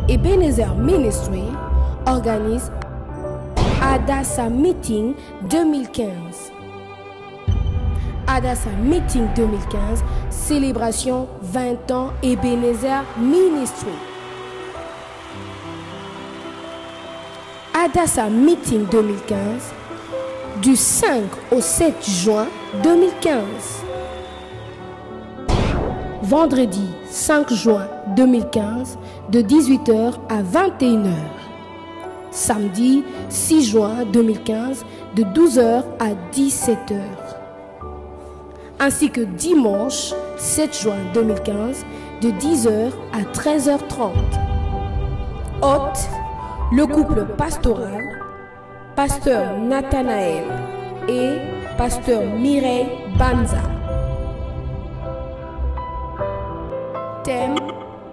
Ebenezer Ministry organise Adassa Meeting 2015. Adassa Meeting 2015, célébration 20 ans Ebenezer Ministry. Adassa Meeting 2015, du 5 au 7 juin 2015. Vendredi 5 juin 2015, de 18h à 21h. Samedi 6 juin 2015, de 12h à 17h. Ainsi que dimanche 7 juin 2015, de 10h à 13h30. Hôte, le couple pastoral, pasteur Nathanaël et pasteur Mireille Banza. Thème,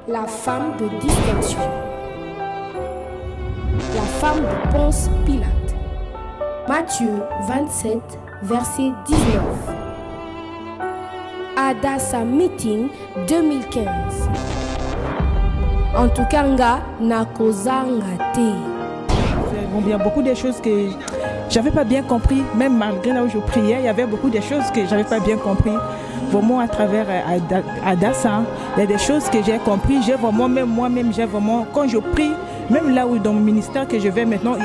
la femme de distinction. La femme de Ponce Pilate. Matthieu 27, verset 19. Adassa Meeting 2015. En tout cas, Il y a beaucoup de choses que j'avais pas bien compris, même malgré là où je priais, il y avait beaucoup de choses que j'avais pas bien compris. Vraiment à travers Adassa, il y a des choses que j'ai compris, j'ai vraiment, même moi-même, j'ai vraiment, quand je prie, même là où dans le ministère que je vais maintenant,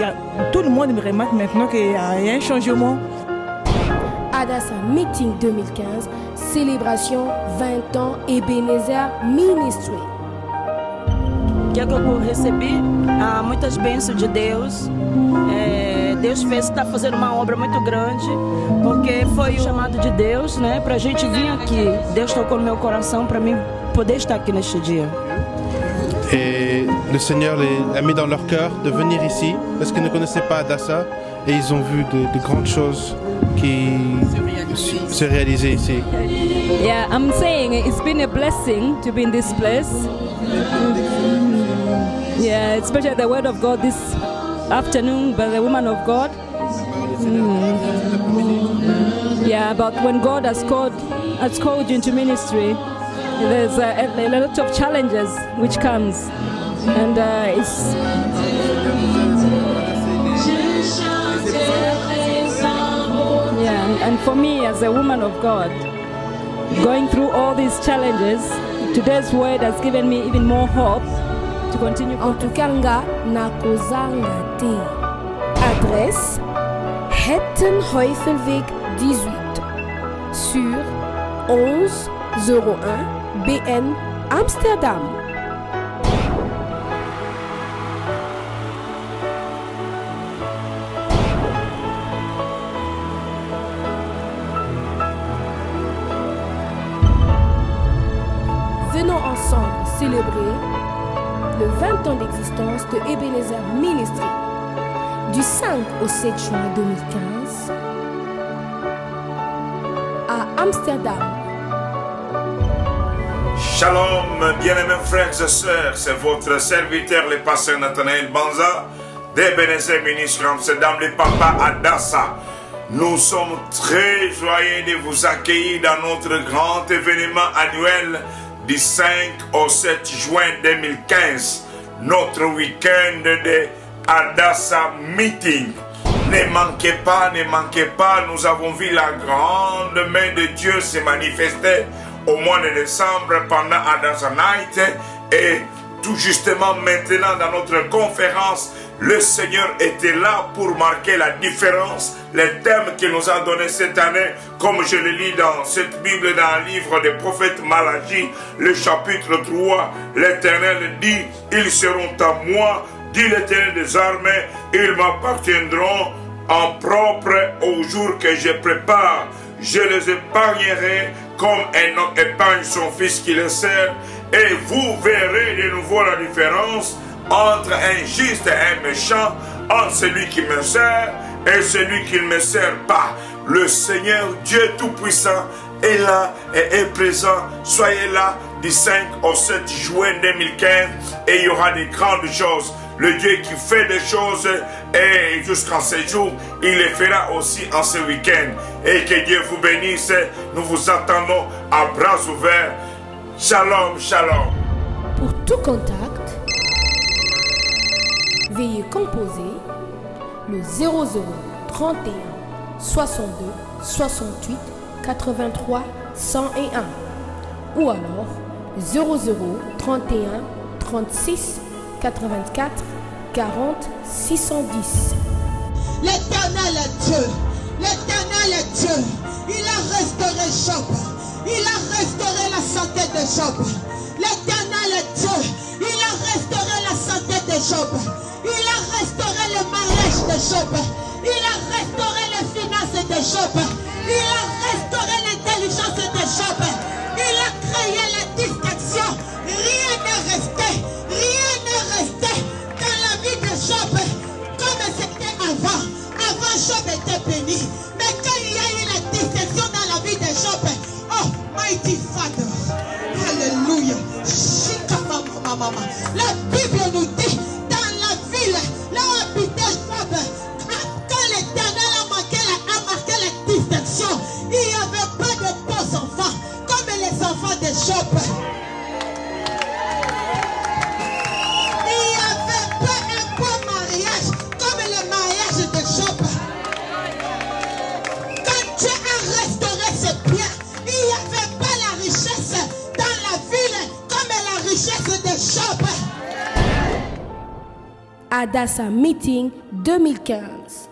tout le monde me remarque maintenant qu'il y a un changement. Adassa Meeting 2015, célébration 20 ans Ebenezer Ministry. Que eu recebi muitas bênçãos de Deus. Deus está fazendo uma obra muito grande, porque foi o chamado de Deus, né, para a gente vir aqui. Deus tocou no meu coração para mim poder estar aqui neste dia. Et le Seigneur les a mis dans leur cœur de venir ici parce qu'ils ne connaissaient pas Adassa et ils ont vu de grandes choses qui se réaliser ici. Yeah, I'm saying it's been a blessing to be in this place. Yeah, especially the word of God this afternoon by the woman of God. Yeah, about when God has called you into ministry, there's a lot of challenges which comes, and it's. Yeah, and for me as a woman of God, going through all these challenges, today's word has given me even more hope to continue. En tout cas, adresse Hettenheuvelweg 18 sur 1101 BN Amsterdam. Venons ensemble célébrer le 20 ans d'existence de Ebenezer Ministry du 5 au 7 juin 2015 à Amsterdam. Shalom, bien-aimés frères et sœurs, c'est votre serviteur, le pasteur Nathanaël Banza, d'Ebenezer Ministry Amsterdam, le papa Adassa. Nous sommes très joyeux de vous accueillir dans notre grand événement annuel du 5 au 7 juin 2015, notre week-end de Adassa Meeting. Ne manquez pas, nous avons vu la grande main de Dieu se manifester au mois de décembre pendant Adassa Night, et tout justement maintenant dans notre conférence, le Seigneur était là pour marquer la différence. Les thèmes qu'il nous a donnés cette année, comme je le lis dans cette Bible, dans le livre des prophètes Malachie, le chapitre 3, l'Éternel dit, ils seront à moi, dit l'Éternel des armées, ils m'appartiendront en propre au jour que je prépare. Je les épargnerai comme un homme épargne son fils qui le sert, et vous verrez de nouveau la différence entre un juste et un méchant, entre celui qui me sert et celui qui ne me sert pas. Le Seigneur Dieu Tout-Puissant est là et est présent. Soyez là du 5 au 7 juin 2015 et il y aura des grandes choses. Le Dieu qui fait des choses et jusqu'en ce jour, il les fera aussi en ce week-end. Et que Dieu vous bénisse. Nous vous attendons à bras ouverts. Shalom, shalom. Pour tout contact, Veuillez composer le 00 31 62 68 83 101 ou alors 00 31 36 84 40 610. L'Éternel est Dieu. L'Éternel est Dieu. Il a restauré Job. Il a restauré la santé de Job. L'Éternel est Dieu. Il a restauré la santé de Job. Il a restauré le mariage de Job. Il a restauré les finances de Job. Il a restauré l'intelligence de Job. Il a créé la distraction. Rien n'est resté. Rien n'est resté dans la vie de Job comme c'était avant. Avant, Job était béni. Mais quand il y a eu la distraction dans la vie de Job, oh, mighty Father. Alléluia. La Bible nous dit dans la ville là où habitait Job, quand l'Éternel a marqué la distinction, il n'y avait pas de beaux enfants comme les enfants de Job. Il n'y avait pas un beau mariage comme le mariage de Job. Quand Dieu a restauré ses biens, il n'y avait pas la richesse dans la ville comme la richesse de Job. Adassa Meeting 2015.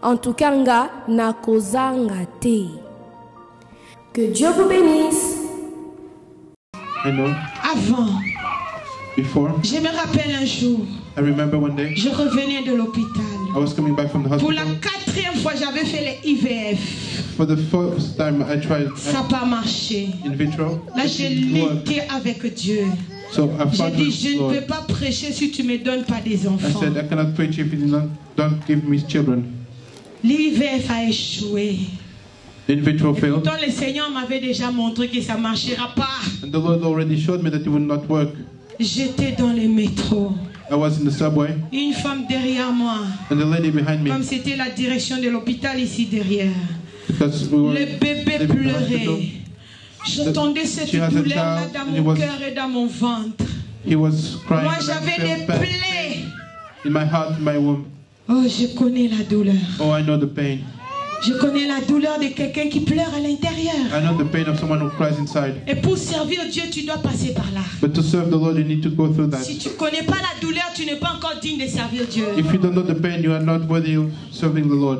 En tout cas, nakozanga te. Que Dieu vous bénisse. I know. Avant, Before, je me rappelle un jour, I remember one day je revenais de l'hôpital. I was coming back from the Pour la hospital. 4e fois, j'avais fait les IVF. For the first time, I tried Ça n'a pas marché. in vitro. Là, It j'ai didn't work. lutté avec Dieu. So I J'ai fought dit, with je ne Lord. peux pas prêcher si tu ne me donnes pas des I enfants. said, I cannot preach if you don't give me children. L'IVF a échoué. In vitro Et failed. pourtant, le Seigneur m'avait déjà montré que ça ne marchera pas. And the Lord already showed me that it would not work. J'étais dans le métro. I was in the subway, Une femme derrière moi. and the lady behind me, Comme c'était la direction de l'hôpital ici derrière. because we were Le bébé living in the hospital, pleurait. J'entendais cette She has a douleur là child, dans and mon it was- cœur et dans mon ventre. he was crying. Moi, and I j'avais felt des bad plaies. in my heart, in my womb. Oh, je connais la douleur. Oh, I know the pain. Je connais la douleur de quelqu'un qui pleure à l'intérieur. I know the pain of someone who cries inside. Et pour servir Dieu, tu dois passer par là. But to serve the Lord, you need to go through that. Si tu ne connais pas la douleur, tu n'es pas encore digne de servir Dieu. If you don't know the pain, you are not worthy of serving the Lord.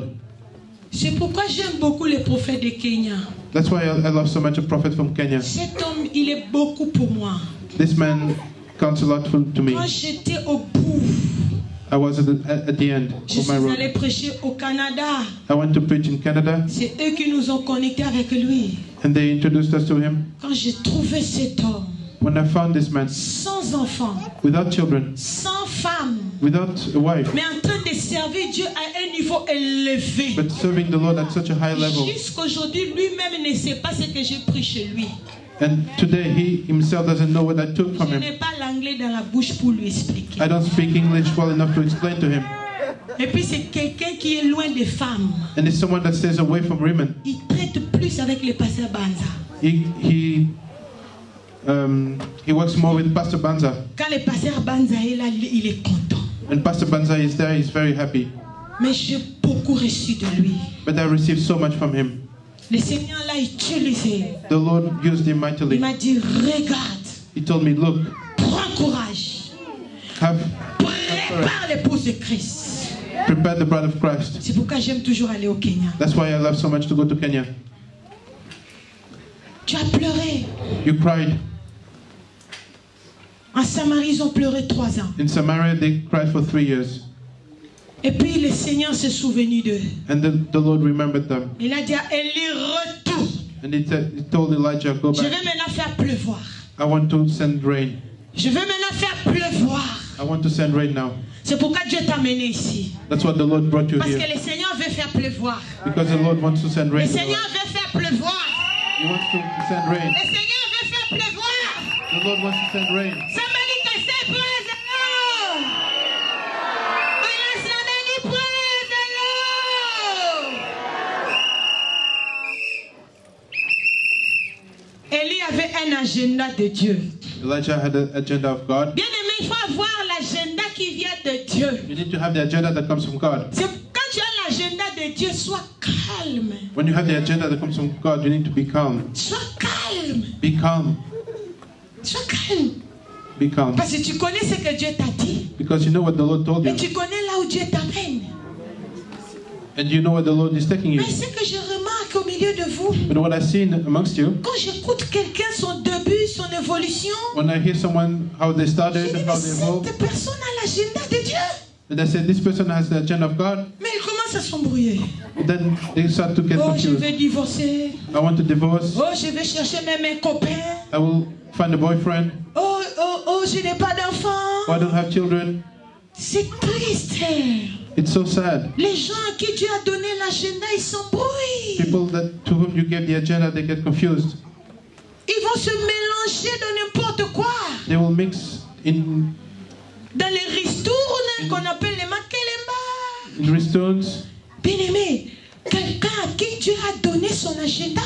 C'est pourquoi j'aime beaucoup les prophètes de Kenya. That's why I love so much a prophet from Kenya. Cet homme, il est beaucoup pour moi. This man counts a lot to me. Quand j'étais au bout, I was at the end je of my suis road. allé prêcher au Canada. I went to preach in Canada, C'est eux qui nous ont connectés avec lui. and they introduced us to him. Quand j'ai trouvé cet homme, When I found this man, sans enfant, without children, sans femme, without a wife, mais en train de servir Dieu à un niveau élevé. but serving the Lord at such a high level. Jusqu'aujourd'hui, lui-même ne sait pas ce que j'ai pris chez lui. And today he himself doesn't know what I took from Je him. n'ai pas l'anglais dans la bouche pour lui expliquer. I don't speak English well enough to explain to him. Et puis c'est quelqu'un qui est loin des femmes. And it's someone that stays away from women. Il traite plus avec les pasteurs Banza. He works more with Pastor Banza. Quand le pasteur Banza est là, il est content. When Pastor Banza is there, he's very happy. Mais j'ai beaucoup reçu de lui. But I received so much from him. Le Seigneur l'a utilisé. The Lord used him Il mightily. m'a dit, regarde, He told me, look, prends courage. Prépare l'épouse de Christ. prepare the bride of Christ. C'est pourquoi j'aime toujours aller au Kenya. That's why I love so much to go to Kenya. Tu as pleuré. You cried. En Samarie, ils ont pleuré 3 ans. In Samaria, they cried for 3 years. Et puis le Seigneur s'est souvenu d'eux. And the Lord remembered them. Il a dit à Élie, retourne. And he told Elijah, go Je vais back. maintenant faire pleuvoir. I want to send rain. Je vais maintenant faire pleuvoir. I want to send rain now. C'est pourquoi Dieu t'a amené ici. That's what the Lord brought you Parce que here. le Seigneur veut faire pleuvoir. Because the Lord wants to send Le rain. in your Seigneur life. veut faire pleuvoir. He wants to send rain. Le Seigneur veut faire pleuvoir. The Lord wants to send rain. Somebody can say praise the Lord. Alors somebody praise the Lord. Élie avait un agenda de Dieu. Elijah had an agenda of God. Bien aimé, il faut avoir l'agenda qui vient de Dieu. You need to have the agenda that comes from God. Quand tu as l'agenda de Dieu, sois calme. When you have the agenda that comes from God, you need to be calm. Sois calme. Be calm. Sois calme. Be calm. Parce que tu connais ce que Dieu t'a dit. Because you know what the Lord told Et you. tu connais là où Dieu t'amène. And you know where the Lord is taking you. Mais ce que je remarque au milieu de vous, But what I see amongst you, quand j'écoute quelqu'un, son début, son évolution, when I hear someone, how they je started, dis, how mais they evolved, cette personne a l'agenda de Dieu. and I say, this person has the agenda of God, Mais il commence à s'embrouiller. then they start to get Oh, je confused. vais divorcer. I want to divorce. Oh, je vais chercher même un copain. I will find a boyfriend. Oh, oh, oh, je n'ai pas d'enfant. Oh, I don't have children. C'est triste. It's so sad. Les gens à qui Dieu a donné l'agenda, ils s'embrouillent. People to whom you gave the agenda, they get confused. Ils vont se mélanger dans n'importe quoi. They will mix in Dans les ristournes qu'on appelle les makelemba. ristournes. Bien aimé, quelqu'un à qui Dieu a donné son agenda.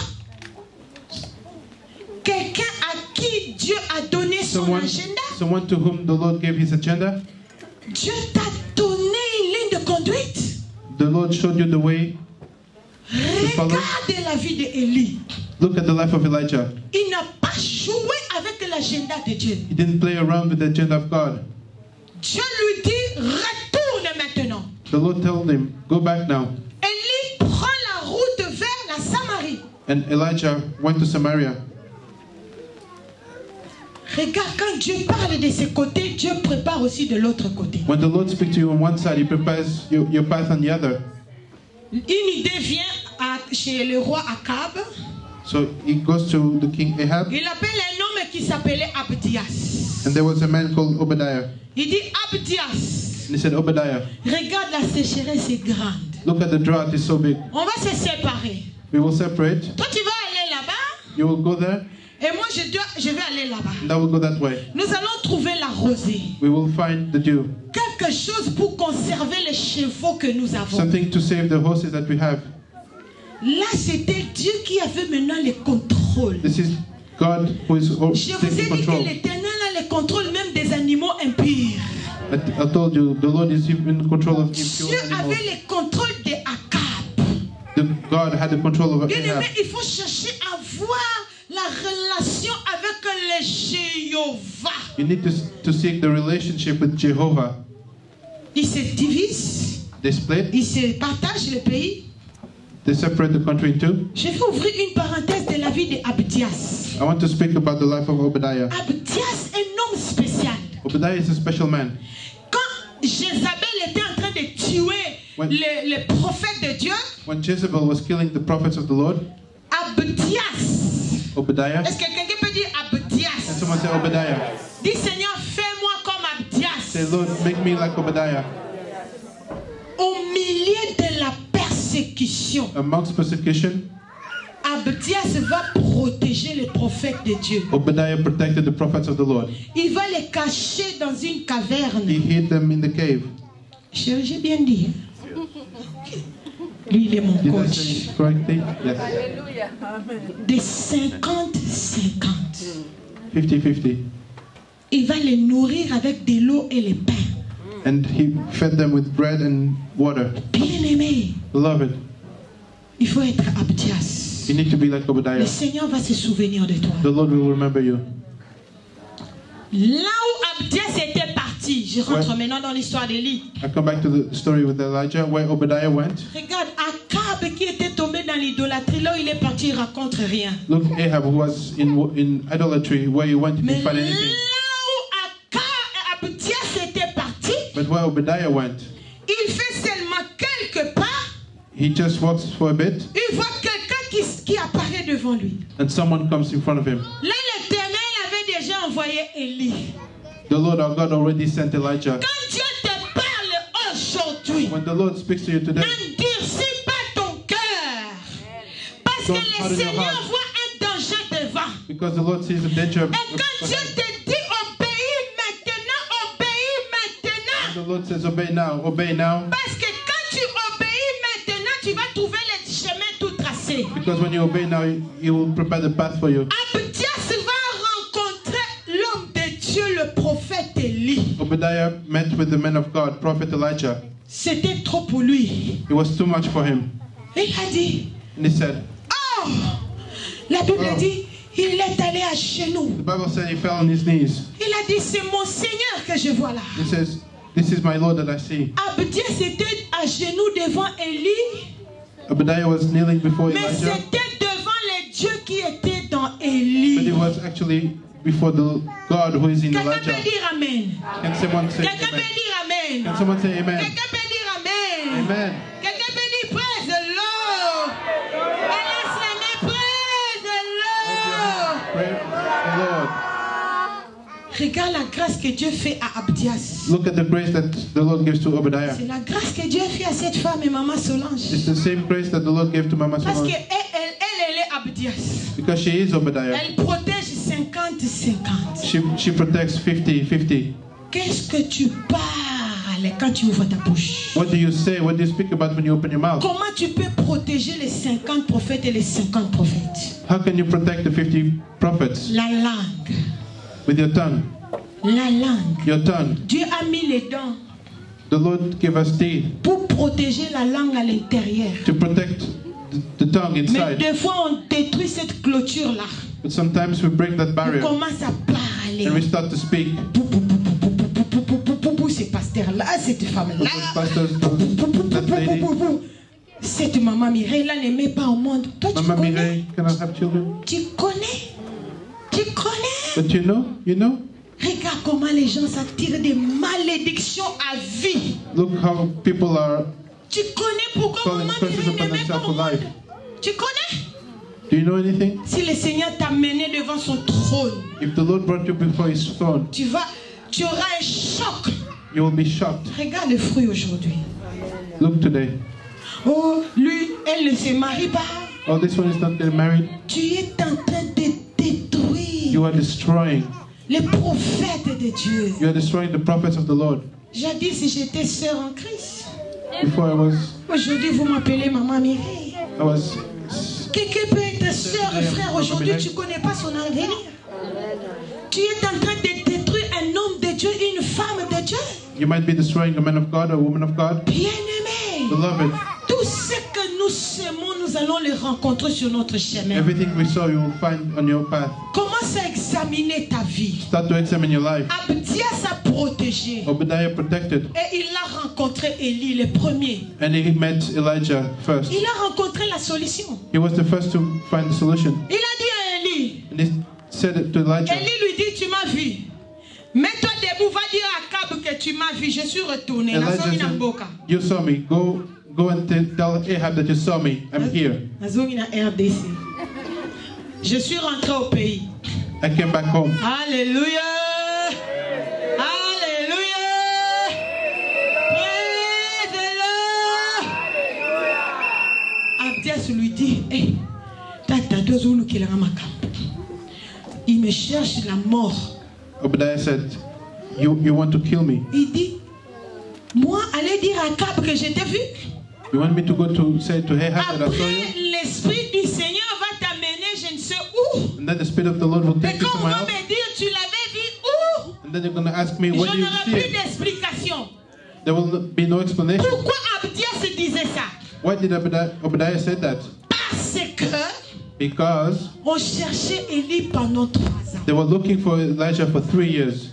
Quelqu'un à qui Dieu a donné son agenda. Someone to whom the Lord gave his agenda. Dieu t'a donné une ligne de conduite. The Lord showed you the way to follow. Regarde la vie d'Élie. Look at the life of Elijah. Il n'a pas joué avec l'agenda de Dieu. He didn't play around with the agenda of God. Dieu lui dit, retourne maintenant. The Lord told him, go back now. Élie prend la route vers la Samarie. And Elijah went to Samaria. Regarde, quand Dieu parle de ses côtés, Dieu prépare aussi de l'autre côté. When the Lord speaks to you on one side, he prepares your path on the other. Une idée vient chez le roi Akab. So he goes to the king Ahab. Il appelle un homme qui s'appelait Abdias. And there was a man called Obadiah. Il dit, Abdias, And he said, Obadiah, regarde, la sécheresse est grande. look at the drought, it's so big. On va se séparer. We will separate. Toi, tu vas aller là-bas. You will go there, Et moi, je vais aller là-bas. and I will go that way. Nous allons trouver la rosée. We will find the dew. Quelque chose pour conserver les chevaux que nous avons. Something to save the horses that we have. Là, c'était Dieu qui avait maintenant le contrôle. This is God who is Je vous ai taking dit control. que l'Éternel a le contrôle même des animaux impurs. I told you, the Lord is in control of Dieu impure avait animals. le contrôle de Akab. God had the control of Bien Ahab. aimé, il faut chercher à voir la relation avec le Jéhovah. You need to seek the relationship with Jehovah. Ils se divisent, They split. ils se partagent le pays. They separate the country in two. Je vais ouvrir une parenthèse de la vie d'Abdias. I want to speak about the life of Obadiah. Abdias, un homme spécial. Obadiah is a special man. Quand Jézabel était en train de tuer les prophètes de Dieu, When Jezebel was killing the prophets of the Lord, Abdias. Obadiah, Est-ce que quelqu'un peut dire and Abdias? someone say Obadiah. Dis Seigneur, fais-moi comme Abdias. Say, Lord, make me like Obadiah. Au milieu de la persécution, Amongst persecution, Abdias va protéger les prophètes de Dieu. Obadiah protected the prophets of the Lord. Il va les cacher dans une He caverne. hid them in the cave. J'ai bien dit. Hein? Lui, il est mon Did I coach. say it correctly? Yes. Des 50-50. 50-50. Il va les nourrir avec de l'eau et les pains. And he fed them with bread and water. Bien aimé, Beloved, il faut être Abdias. you need to be like Le Obadiah. Seigneur va se souvenir de toi. The Lord will remember you. Là où Abdias était parti, je rentre maintenant dans l'histoire d'Élie. I come back to the story with Elijah, where Obadiah went. Regarde, Akab qui était tombé dans l'idolâtrie, là où il est parti, il raconte rien. Look, Ahab, who was in idolatry, where he went, he Mais didn't là find anything. où Abdias était parti, But where Obadiah went, il fait seulement quelques pas, he just walks for a bit, il voit quelqu'un qui apparaît devant lui. and someone comes in front of him. Là, l'Éternel avait déjà envoyé Élie. The Lord our God already sent Elijah. Quand Dieu te parle aujourd'hui, When the Lord speaks to you today, n'endurcis pas ton cœur. Parce que Don't le harden your Seigneur heart. voit un danger devant. because the Lord sees the danger. Et quand Dieu te dit obéis maintenant, The Lord says, obey now. parce que quand tu obéis maintenant, tu vas trouver le chemin tout tracé. Because when you obey now, He will prepare the path for you. Abdias va rencontrer l'homme de Dieu, le prophète Élie. Obadiah met with the man of God, Prophet Elijah. C'était trop pour lui. It was too much for him. Il a dit, And he said, oh, la Bible dit, il est allé à genoux. the Bible said he fell on his knees. Il a dit, c'est mon Seigneur que je vois là. He says, this is my Lord that I see. Abdias était à genoux devant Élie, Obadiah was kneeling before mais Elijah, c'était devant les dieux qui étaient dans but he Élie. was actually before the God who is in Quelqu'un Elijah. peut dire Amen. Can someone say Quelqu'un peut amen? dire Amen. Can someone say amen? Quelqu'un peut dire Amen. Amen. Quelqu'un peut dire praise the Lord. Et laisse la main, praise the Lord. Praise the Lord. Regarde la grâce que Dieu fait à Abdias. Look at the grace that the Lord gives to Obadiah. C'est la grâce que Dieu fait à cette femme et Maman Solange. It's the same grace that the Lord gave to Mama Parce Solange. qu'elle est Abdias. Because she is Obadiah. Elle protège 50-50. She protects 50-50. Qu'est-ce que tu parles quand tu ouvres ta bouche? What do you say? What do you speak about when you open your mouth? Comment tu peux protéger les 50 prophètes et les 50 prophètes? How can you protect the 50 prophets? La langue. With your tongue. La langue. Your tongue. Dieu a mis les dents The Lord gave us teeth pour protéger la langue à l'intérieur. to protect the tongue Mais inside. des fois, on détruit cette clôture-là. But sometimes we break that On barrier commence à parler. and we start to speak. Ce pasteur-là, cette femme-là. Those pastors, that lady, Cette maman Mireille-là ne met pas au monde. Toi, tu Mama connais. Mireille, cannot have children. Tu connais. Tu connais. But you know, Regarde comment les gens s'attirent des malédictions à vie. look how people are Tu connais pourquoi calling maman curses Mireille upon ne met pas themselves au for monde. life. Tu connais. Do you know anything? Si le Seigneur t'a mené devant son trône, If the Lord brought you before His throne, tu auras un choc. you will be shocked. Regarde le fruit aujourd'hui. Look today. Oh, lui, elle ne se marie pas. Oh, this one is not getting married. Tu es en train de détruire You are destroying. les prophètes de Dieu. You are destroying the prophets of the Lord. Jadis, j'étais sœur en Christ. Before I was Aujourd'hui, vous m'appelez Maman Mireille. Quelqu'un peut être sœur et frère. Aujourd'hui, tu ne connais pas son avenir. Tu es en train de détruire un homme de Dieu, une femme de Dieu. You might be destroying a man of God or a woman of God. Bien-aimé. Beloved, Tout ce que nous semons, nous allons le rencontrer sur notre chemin. everything we saw, you will find on your path. Commence à examiner ta vie. Start to examine your life. Abdias a protégé. Obadiah protected, Et il a rencontré Élie, le premier. and he met Elijah first. Il a rencontré la solution. He was the first to find the solution. Il a dit à Élie, And he said it to Elijah. Élie lui dit, tu m'as vu. Mets-toi debout, va dire à Akab que tu m'as vu. Je suis retourné. Elijah said, you saw me. Go and tell Ahab that you saw me. I'm here. Je suis rentré au pays. I came back home. Alléluia. Alléluia. Praise the Lord. Abdias lui dit, hey, il me cherche la mort. Obadiah said, you want to kill me? Il dit, moi, allez dire à Akab que je t'ai vu. You want me to go to say to Ahab that I saw Après, you? l'Esprit du Seigneur va t'amener je ne sais où. And then the Spirit of the Lord will Et take you quand to on my va house. me dire, tu l'avais vu où? And then you're going to ask me, Je where do you n'aurai see plus it? d'explication. There will be no explanation. Pourquoi Abdias disait ça? Why did Obadiah say that? Parce que Because on cherchait Élie pendant 3 ans. they were looking for Elijah for 3 years.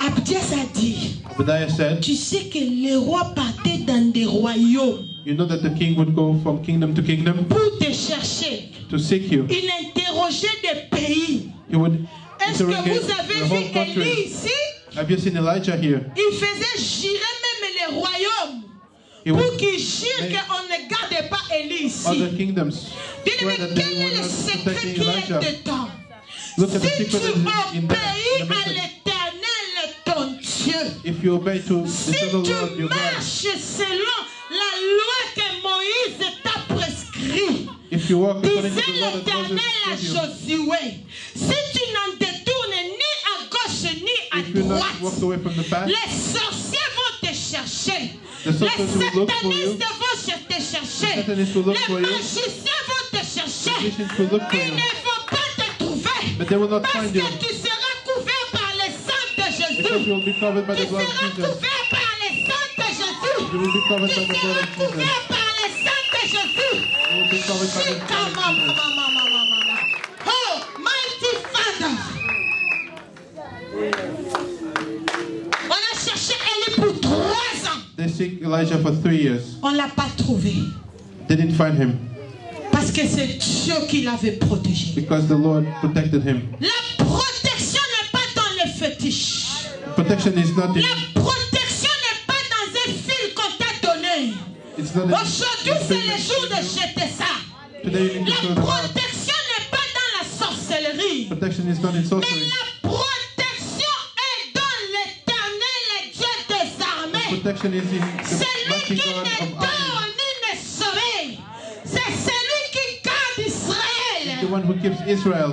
Abdias a dit, Obadiah said, tu sais que les rois partaient dans des royaumes you know that the king would go from kingdom to kingdom pour te chercher. to seek you. Il interrogeait des pays. He would Est-ce que interrogate vous avez the vu whole Élie country. ici? Have you seen Elijah here? Il faisait jurer même les royaumes He pour would qu'ils jurent make qu'on ne gardait pas Élie ici. other kingdoms Dis-moi, swear that quel they est were le not secret protecting qui est Elijah. dedans? Look at the Si tu secret that is in obéis there. à The message. l'Éternel, ton Dieu, If you obey to si the Lord tu your God, marches selon la loi que Moïse t'a prescrit, if you walk according to disait the law that l'Éternel à Moses gave you, Josué, si tu n'en détournes ni à gauche ni à if you not droite, walk away from the path, les sorciers vont te chercher. the Les sorcerers will look for you, satanistes vont te chercher. the Satanists will look Les for you, magiciens vont te chercher. magicians will look for Ils you, ne vont pas te trouver. but they will not Parce find que you. tu seras couvert par le sang de Jésus. Jésus. you will be covered by Tu the blood of seras Jesus. couvert par les sangs de Jésus. You will be covered Tu by the blood seras of Jesus. couvert par les sangs de Jésus. You will be covered by the blood of Jesus. Oh, mighty Father. On a cherché Élie pour 3 ans. They seek Elijah for 3 years. On ne l'a pas trouvé. They didn't find him Parce que c'est Dieu qui l'avait protégé. because the Lord protected him. La protection n'est pas dans les fétiches. Protection is not in, La protection n'est pas dans un fil qu'on t'a donné. it's not Aujourd'hui, c'est le jour de jeter ça. Today you need to throw La them out. protection n'est pas dans la sorcellerie. Protection is not in Mais sorcery. la protection est dans l'Éternel, le Dieu des armées. Protection is in the Celui mighty qui God ne of dort armies. ni ne sommeille. C'est celui qui garde Israël. The one who keeps Israel.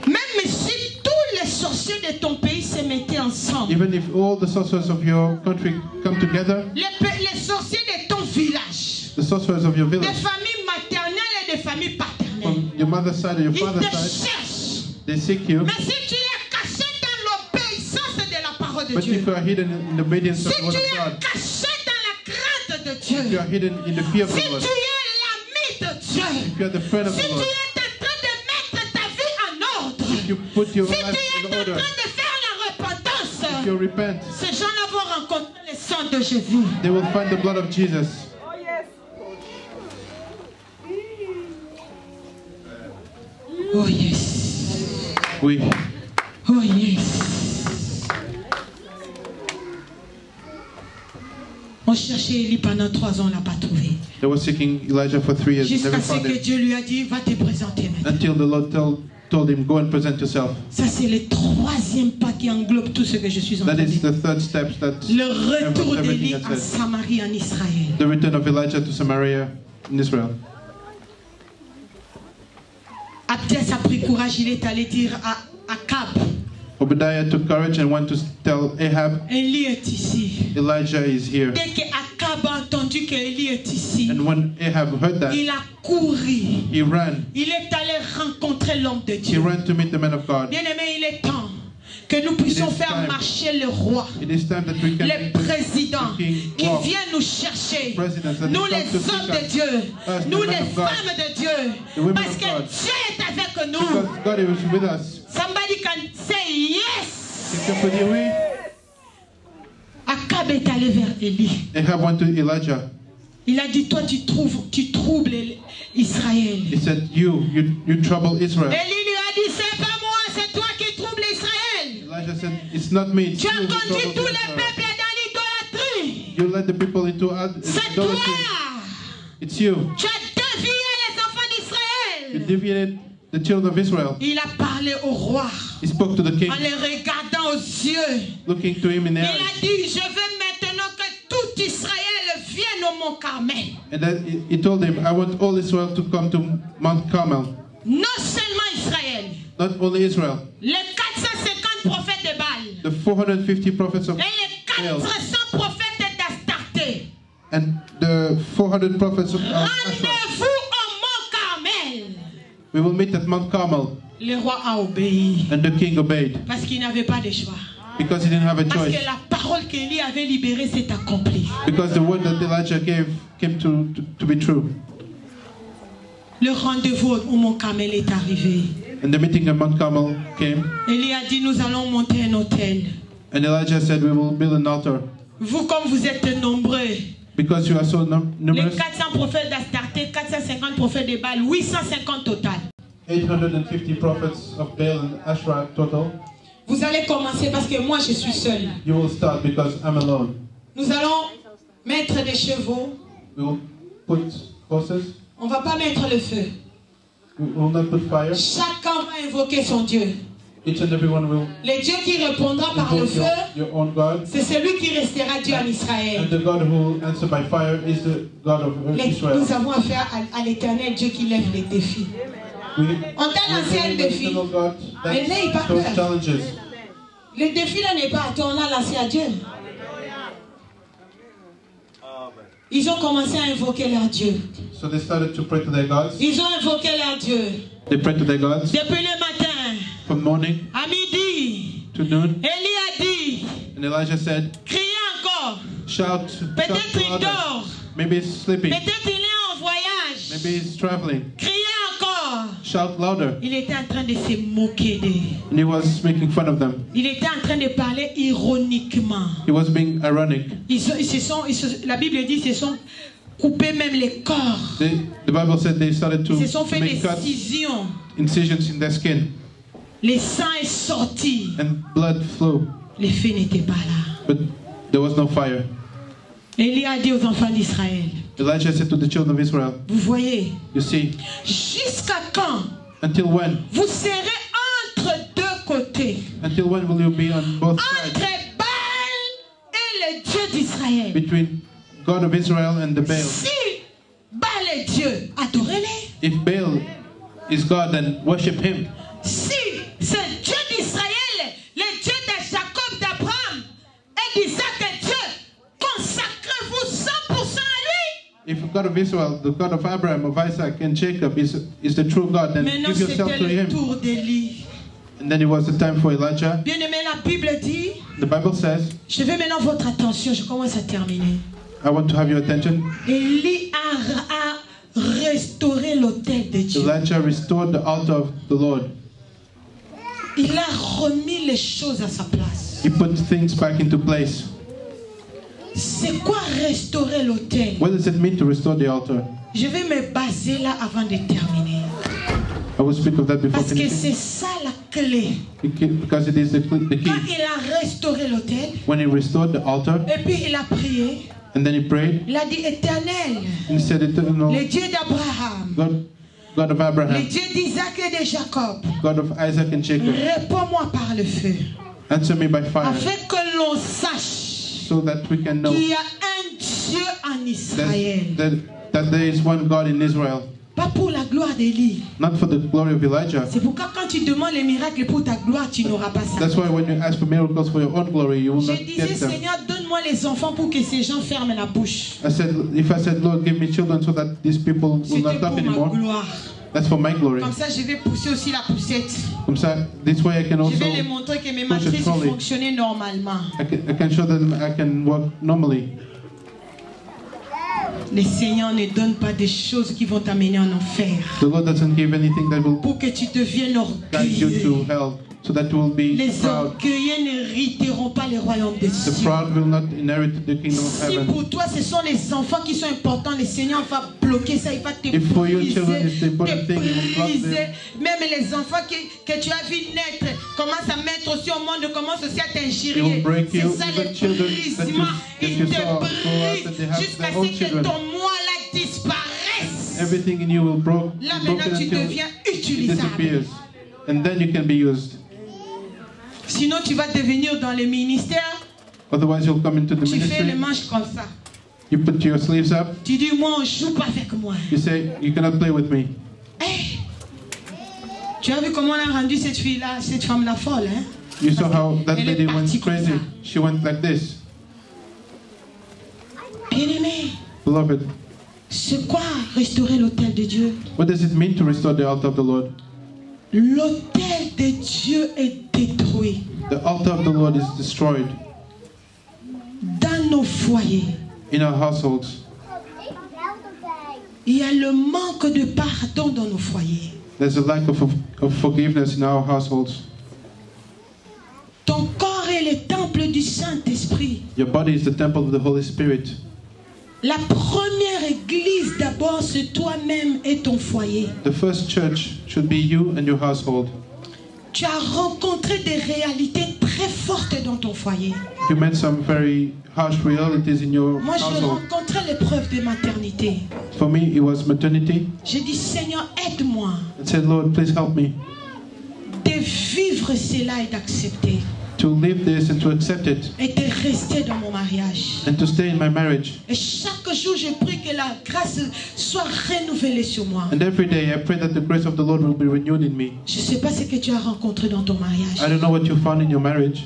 Même si tous les sorciers de ton pays se mettaient ensemble, Even if all the sorcerers of your country come together, les sorciers de ton village, the sorcerers of your des village, familles maternelles et des familles paternelles, from your mother's side or your ils father's te side, cherchent. they seek you. Mais si tu es caché dans l'obéissance de la parole de But if Dieu, you are hidden in the obedience si of the word tu of es God, caché dans la crainte de if you Dieu, are hidden in the fear of si the Lord, tu es l'ami de Dieu, if you are the friend of si the tu Lord, es en train de mettre ta vie en ordre, if you put your si tu life es in en train order, de faire la repentance, if you repent, ces gens-là vont rencontrer le sang de Jésus. they will find the blood of Jesus. Oh yes. We, Oh yes. On cherchait Élie pendant 3 ans, on ne l'a pas trouvé. they were seeking Elijah for 3 years, Jusqu'à never ce found que him. Dieu lui a dit, va te présenter maintenant. Until the Lord told him, go and present yourself. Ça c'est le 3e pas qui englobe tout ce que je suis en train That de is dire. the third step. That's Le retour everything d'Élie that's en it. Samarie, en Israël. The return of Elijah to Samaria in Israel. Abdias a pris courage, il est allé dire à Akab, Obadiah took courage and went to tell Ahab, Élie est ici. Elijah is here. Dès que Akab a entendu que Élie est ici, And when Ahab heard that, il a couru. he ran. Il est allé rencontrer l'homme de He Dieu. ran to meet the man of God. Bien-aimé, il est temps que nous puissions It is faire time. marcher le roi, It is time that we can les présidents the king qui walk. viennent nous chercher, Presidents that nous come les to seek hommes de us. Dieu, Us, the nous men les of God. femmes de Dieu, The women parce of que God. Dieu est avec nous. Because God is with us. Somebody can say yes. Quelqu'un peut dire oui. Akab est allé vers Élie. Ahab went to Elijah. Il a dit, toi tu troubles Israël. He said, you trouble Israel. Élie lui a dit, c'est pas moi, c'est toi qui troubles Israël. Elijah said, it's not me, it's Tu as you who conduit troubles tous les Israel. peuples dans l'idolâtrie. You led the people into C'est toi. idolatry. It's you. Tu as dévié les enfants You d'Israël. deviated the children of Israel. Il a parlé au roi He spoke to the king, en les regardant aux yeux. looking to him in the Il a eyes. dit, je veux maintenant que tout Israël vienne au mont Carmel. And then he told him, I want all Israel to come to Mount Carmel. Non seulement Israël, Not only Israel. les 450 prophètes de Baal The 450 prophets of et les Baal 400 prophètes d'Astarté. and the 400 prophets of Asherah. Rendez-vous au mont Carmel. We will meet at Mount Carmel. Le roi a obéi And the king obeyed parce qu'il n'avait pas de choix. because he didn't have a Parce choice. que la parole qu'Élie avait libérée s'est accomplie. Because the word that Elijah gave came to be true. Le rendez-vous au mont Carmel est arrivé. And the meeting at Mount Carmel came. Élie a dit, nous allons monter un autel. And Elijah said, we will build an altar. Vous, comme vous êtes nombreux, Because you are so les numerous, 400 prophètes d'Astarté, 450 prophètes de Baal, 850 total. 850 prophets of Baal and Asherah total. Vous allez commencer parce que moi je suis seule. You will start because I'm alone. Nous allons mettre des chevaux. We will put horses. On ne va pas mettre le feu. We will not put fire. Chacun va invoquer son Dieu. Each and everyone will Le Dieu qui répondra par le invoke feu, your own God. c'est celui qui restera Dieu en Israël. And the God who will answer by fire is the God of Israel. Nous avons affaire à l'éternel Dieu qui lève les défis. We On t'a lancé un défi. eternal God Mais n'aie pas that those peur. challenges. Le défi là n'est pas à toi, on l'a lancé à Dieu. Ils ont commencé à invoquer leur Dieu. So they started to pray to their gods. Ils ont invoqué leur Dieu. They prayed to their gods. Depuis le matin, from morning à midi. to noon. Élie a dit, And Elijah said, criez encore. shout Peut-être il louder. dort. Maybe he's sleeping. Peut-être il est en voyage. Maybe he's traveling. Criez encore. Shout louder. Il était en train de se moquer d'eux. And he was making fun of them. Il était en train de parler ironiquement. He was being ironic. La Bible dit qu'ils se sont coupés même les corps. The Bible said they started to Ils se sont fait des make cuts, incisions. in their skin, Le sang est sorti. and blood flew. Le feu n'était pas là. But there was no fire. Élie a dit aux enfants d'Israël, Elijah said to the children of Israel, vous voyez, you see, jusqu'à quand until when? vous serez entre deux côtés, Until when will you be on both sides? entre Baal et le Dieu d'Israël. Between God of Israel and the Baal. Si Baal est Dieu, adorez-les. If Baal is God, then worship him. Si c'est Dieu d'Israël, le Dieu de Jacob, d'Abraham et d'Isaac est Dieu, consacrez-vous 100% à lui. If God of Israel, the God of Abraham, of Isaac, and Jacob is the true God, then Maintenant, give yourself c'était to le him. tour d'Élie. And then it was the time for Elijah. Bien-aimé, la Bible dit, The Bible says, je veux maintenant votre attention, je commence à terminer. I want to have your attention. Élie a restauré l'autel de Dieu. Elijah restored the altar of the Lord. Il a remis les choses à sa place. He put things back into place. C'est quoi restaurer l'autel? What does it mean to restore the altar? Je vais me baser là avant de terminer. I will speak of that before Parce que finishing. c'est ça la clé. Because it is the Quand key. il a restauré l'autel, When he restored the altar, et puis il a prié, and then he prayed, il a dit Éternel, and he said, Eternal le Dieu d'Abraham, God of le Abraham, Dieu d'Isaac et de Jacob, God of Isaac and Jacob, réponds-moi par le feu, answer me by fire, afin que l'on sache so that we can know qu'il y a un Dieu en Israël. that there is one God in Israel. Pas pour la gloire d'Élie. Not for the glory of Elijah. C'est pourquoi quand tu demandes les miracles pour ta gloire, tu n'auras pas ça. That's why when you ask for miracles for your own glory, you will Je not disais, get them. Seigneur, donne-moi les enfants pour que ces gens ferment la bouche. I said, Lord, give me children so that these people will C'était not talk pour ma anymore. gloire. That's for my glory. Comme ça, je vais pousser aussi la poussette. Comme ça, this way I can Je also, vais les montrer que mes push it matrices slowly. fonctionnaient normalement. I can show them I can work normally. Le Seigneur ne donne pas des choses qui vont t'amener en enfer. The Lord doesn't give anything that will Pour que tu deviennes guide you orgueilleux. to hell, so that you will be Les proud. orgueilleux n'hériteront pas le royaume des The cieux. proud will not inherit the kingdom of Si heaven. pour toi ce sont les enfants qui sont importants, le Seigneur va bloquer ça, il va te If for you briser, children is the important thing, he will block briser. them. Même les enfants que tu as vu naître commencent à mettre aussi au monde, commencent aussi à He t'injurier. will break you, C'est ça even le children brisement. that Il you te saw grow up and they brise have jusqu'à their ce own que children. ton moi là disparaisse. Everything in you will be Là broken maintenant tu until deviens it utilisable. disappears. And then you can be used. Sinon tu vas devenir dans le ministère, Otherwise you'll come into the tu fais les ministry, manches comme ça. you put your sleeves up, Tu dis moi on joue pas avec moi. you say, you cannot play with me. Hey, tu as vu comment on a rendu cette fille-là, cette femme-là folle, hein? You saw how that Elle est lady went partie comme crazy. ça. She went like this. Bien-aimé, Beloved, c'est quoi restaurer l'autel de Dieu? what does it mean to restore the altar of the Lord? L'autel de Dieu est détruit The altar of the Lord is destroyed dans nos foyers. in our households. Il y a le manque de pardon dans nos foyers. There's a lack of forgiveness in our households. Ton corps est le temple du Saint-Esprit. Your body is the temple of the Holy Spirit. La première église d'abord c'est toi-même et ton foyer. The first church should be you and your household. Tu as rencontré des réalités très fortes dans ton foyer. You met some very harsh realities in your Moi, j'ai household. rencontré l'épreuve de maternité. For me, it was maternity. J'ai dit, Seigneur, aide-moi I said, Lord, please help me de vivre cela et d'accepter. to live this and to accept it Et de rester dans mon mariage. and to stay in my marriage. Et chaque jour, je prie que la grâce soit renouvelée sur moi. And every day, I pray that the grace of the Lord will be renewed in me. Je ne sais pas ce que tu as rencontré dans ton mariage. I don't know what you found in your marriage.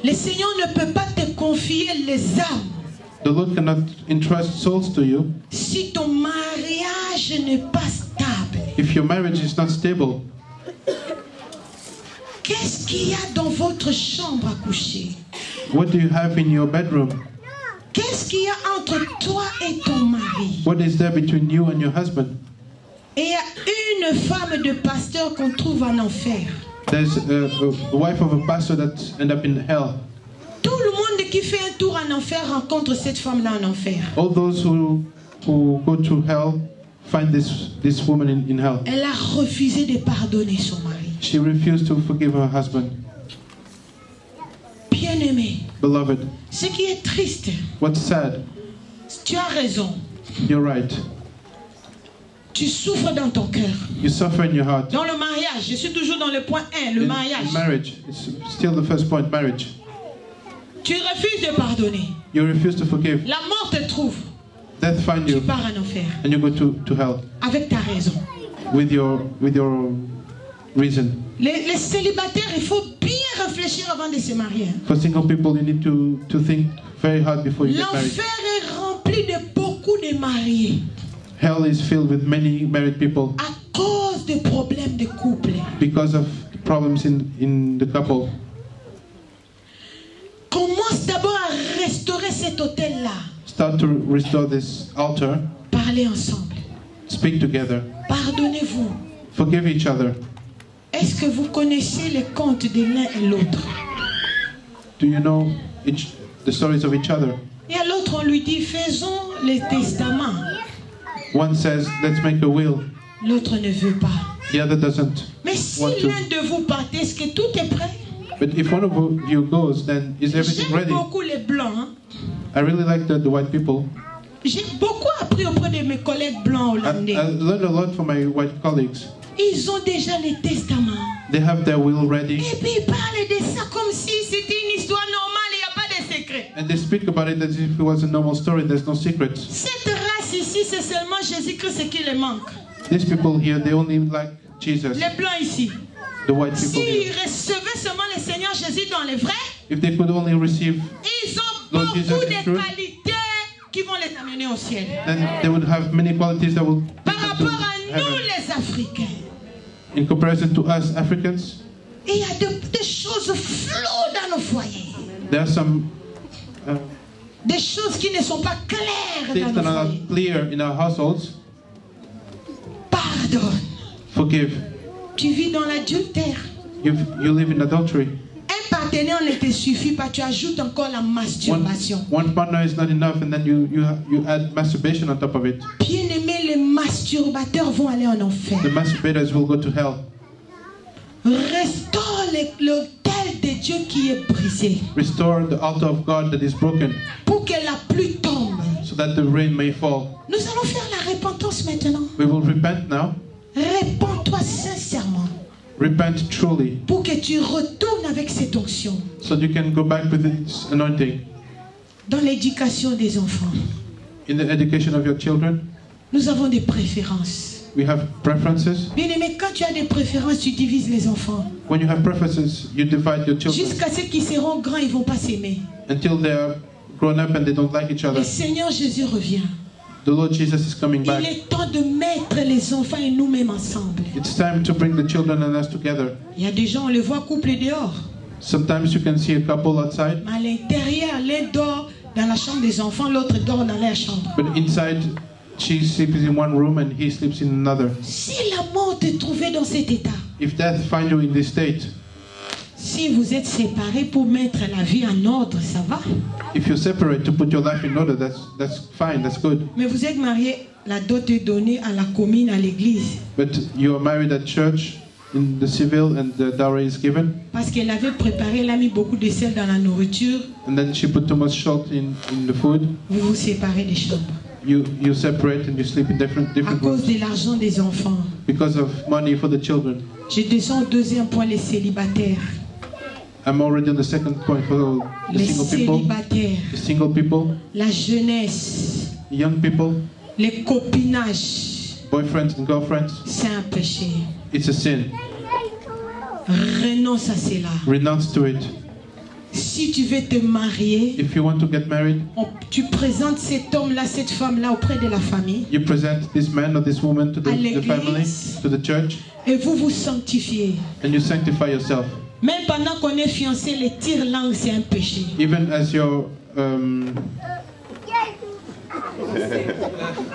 Le Seigneur ne peut pas te confier les âmes The Lord cannot entrust souls to you si ton mariage n'est pas stable. if your marriage is not stable. Qu'est-ce qu'il y a dans votre chambre à coucher? What do you have in your bedroom? Qu'est-ce qu'il y a entre toi et ton mari? What is there between you and your husband? Et il y a une femme de pasteur qu'on trouve en enfer. There's a wife of a pastor that end up in hell. Tout le monde qui fait un tour en enfer rencontre cette femme-là en enfer. All those who go to hell find this woman in hell. Elle a refusé de pardonner son mari. She refused to forgive her husband. Bien-aimé, Beloved, ce qui est triste, what's sad? tu as raison. You're right. Tu souffres dans ton cœur. You suffer in your heart. Dans le mariage, je suis toujours dans le point 1, le mariage. In marriage, it's still the first point, marriage. Tu refuses de pardonner. You refuse to forgive. La mort te trouve. Death find Tu you, pars en enfer. and you go to hell Avec ta raison. with your reason. Les célibataires, il faut bien réfléchir avant de se marier. For single people, you need to think very hard before you get married. L'enfer est rempli de beaucoup de mariés Hell is filled with many married people à cause de problèmes de couple. because of problems in the couple. Commence d'abord à restaurer cet hôtel-là. Start to restore this altar. Parlez ensemble. Speak together. Pardonnez-vous. Forgive each other. Est-ce que vous connaissez les contes de l'un et l'autre? Do you know the stories of each other? Et à l'autre, on lui dit, faisons les testaments. One says, let's make a will. L'autre ne veut pas. The other doesn't. Mais si Want to. l'un de vous partez, est-ce que tout est prêt? But if one of you goes, then is everything J'aime ready? beaucoup les blancs. Hein? I really like the white people. J'ai beaucoup appris auprès de mes collègues blancs I hollandais. learned a lot from my white colleagues. Ils ont déjà les testaments. They have their will ready, Et puis ils parlent de ça comme si c'était une histoire normale, il n'y a pas de secret. and they speak about it as if it was a normal story. There's no secrets. Cette race ici, c'est seulement Jésus-Christ qui les manque. These people here, they only like Jesus. Les blancs ici. The white people S'ils here. recevaient seulement le Seigneur Jésus dans les vrais, If they could only receive, ils ont Lord beaucoup Jesus in de truth, qualités qui vont les amener au ciel. then they would have many qualities that will Par take them rapport to à nous heaven. les Africains, In comparison to us Africans, il y a des choses floues dans nos foyers. there are some Des choses qui ne sont pas claires things dans that nos are foyers. not clear in our households. Pardonne. Forgive. Tu vis dans l'adultère. You live in adultery. Un partenaire ne te suffit pas, tu ajoutes encore la masturbation. One partner is not enough, and then you add masturbation on top of it. Bien-aimés, les masturbateurs vont aller en enfer. The masturbators will go to hell. Restaure l'autel de Dieu qui est brisé Restore the altar of God that is broken, pour que la pluie tombe. so that the rain may fall. Nous allons faire la repentance maintenant. We will repent now. Répands-toi sincèrement Repent truly, pour que tu retournes avec cette onction so you can go back with this anointing dans l'éducation des enfants. in the education of your children. Nous avons des préférences. We have preferences. Bien-aimé, quand tu as des préférences, tu divises les enfants. When you have preferences, you divide your children Jusqu'à ce qu'ils seront grands, ils ne vont pas s'aimer. until they are grown up and they don't like each Le other. Seigneur Jésus revient. The Lord Jesus is coming Il back. est temps de mettre les enfants et nous-mêmes ensemble. It's time to bring the children and us together. Il y a des gens, on les voit couple dehors. Sometimes you can see a couple outside, Mais à l'intérieur, l'un dort dans la chambre des enfants, l'autre dort dans leur chambre. but inside she sleeps in one room and he sleeps in another. Si la mort te trouvait dans cet état, If death finds you in this state, si vous êtes séparés pour mettre la vie en ordre, ça va. if you separate to put your life in order, that's fine, that's good. Mais vous êtes mariés, la dot est donnée à la commune, à l'église. But you are married at church, in the civil, and the dowry is given. Parce qu'elle avait préparé, elle a mis beaucoup de sel dans la nourriture. And then she put too much salt in the food. Vous vous séparez des chambres. You separate and you sleep in À different cause rooms de l'argent des enfants. because of money for the children. Je descends au deuxième point, les célibataires. I'm already on the second point for the Les single people. célibataires, The single people, la jeunesse, young people, les copinages, boyfriends and girlfriends. c'est un péché. It's a sin. Renonce à cela. Renounce to it. Si tu veux te marier, If you want to get married, tu présentes cet homme-là, cette femme-là auprès de la famille you present this man or this woman to À the family, l'église. to the church, et vous vous sanctifiez. and you sanctify yourself. Même pendant qu'on est fiancé, les tire-langues, c'est un péché. Even as you're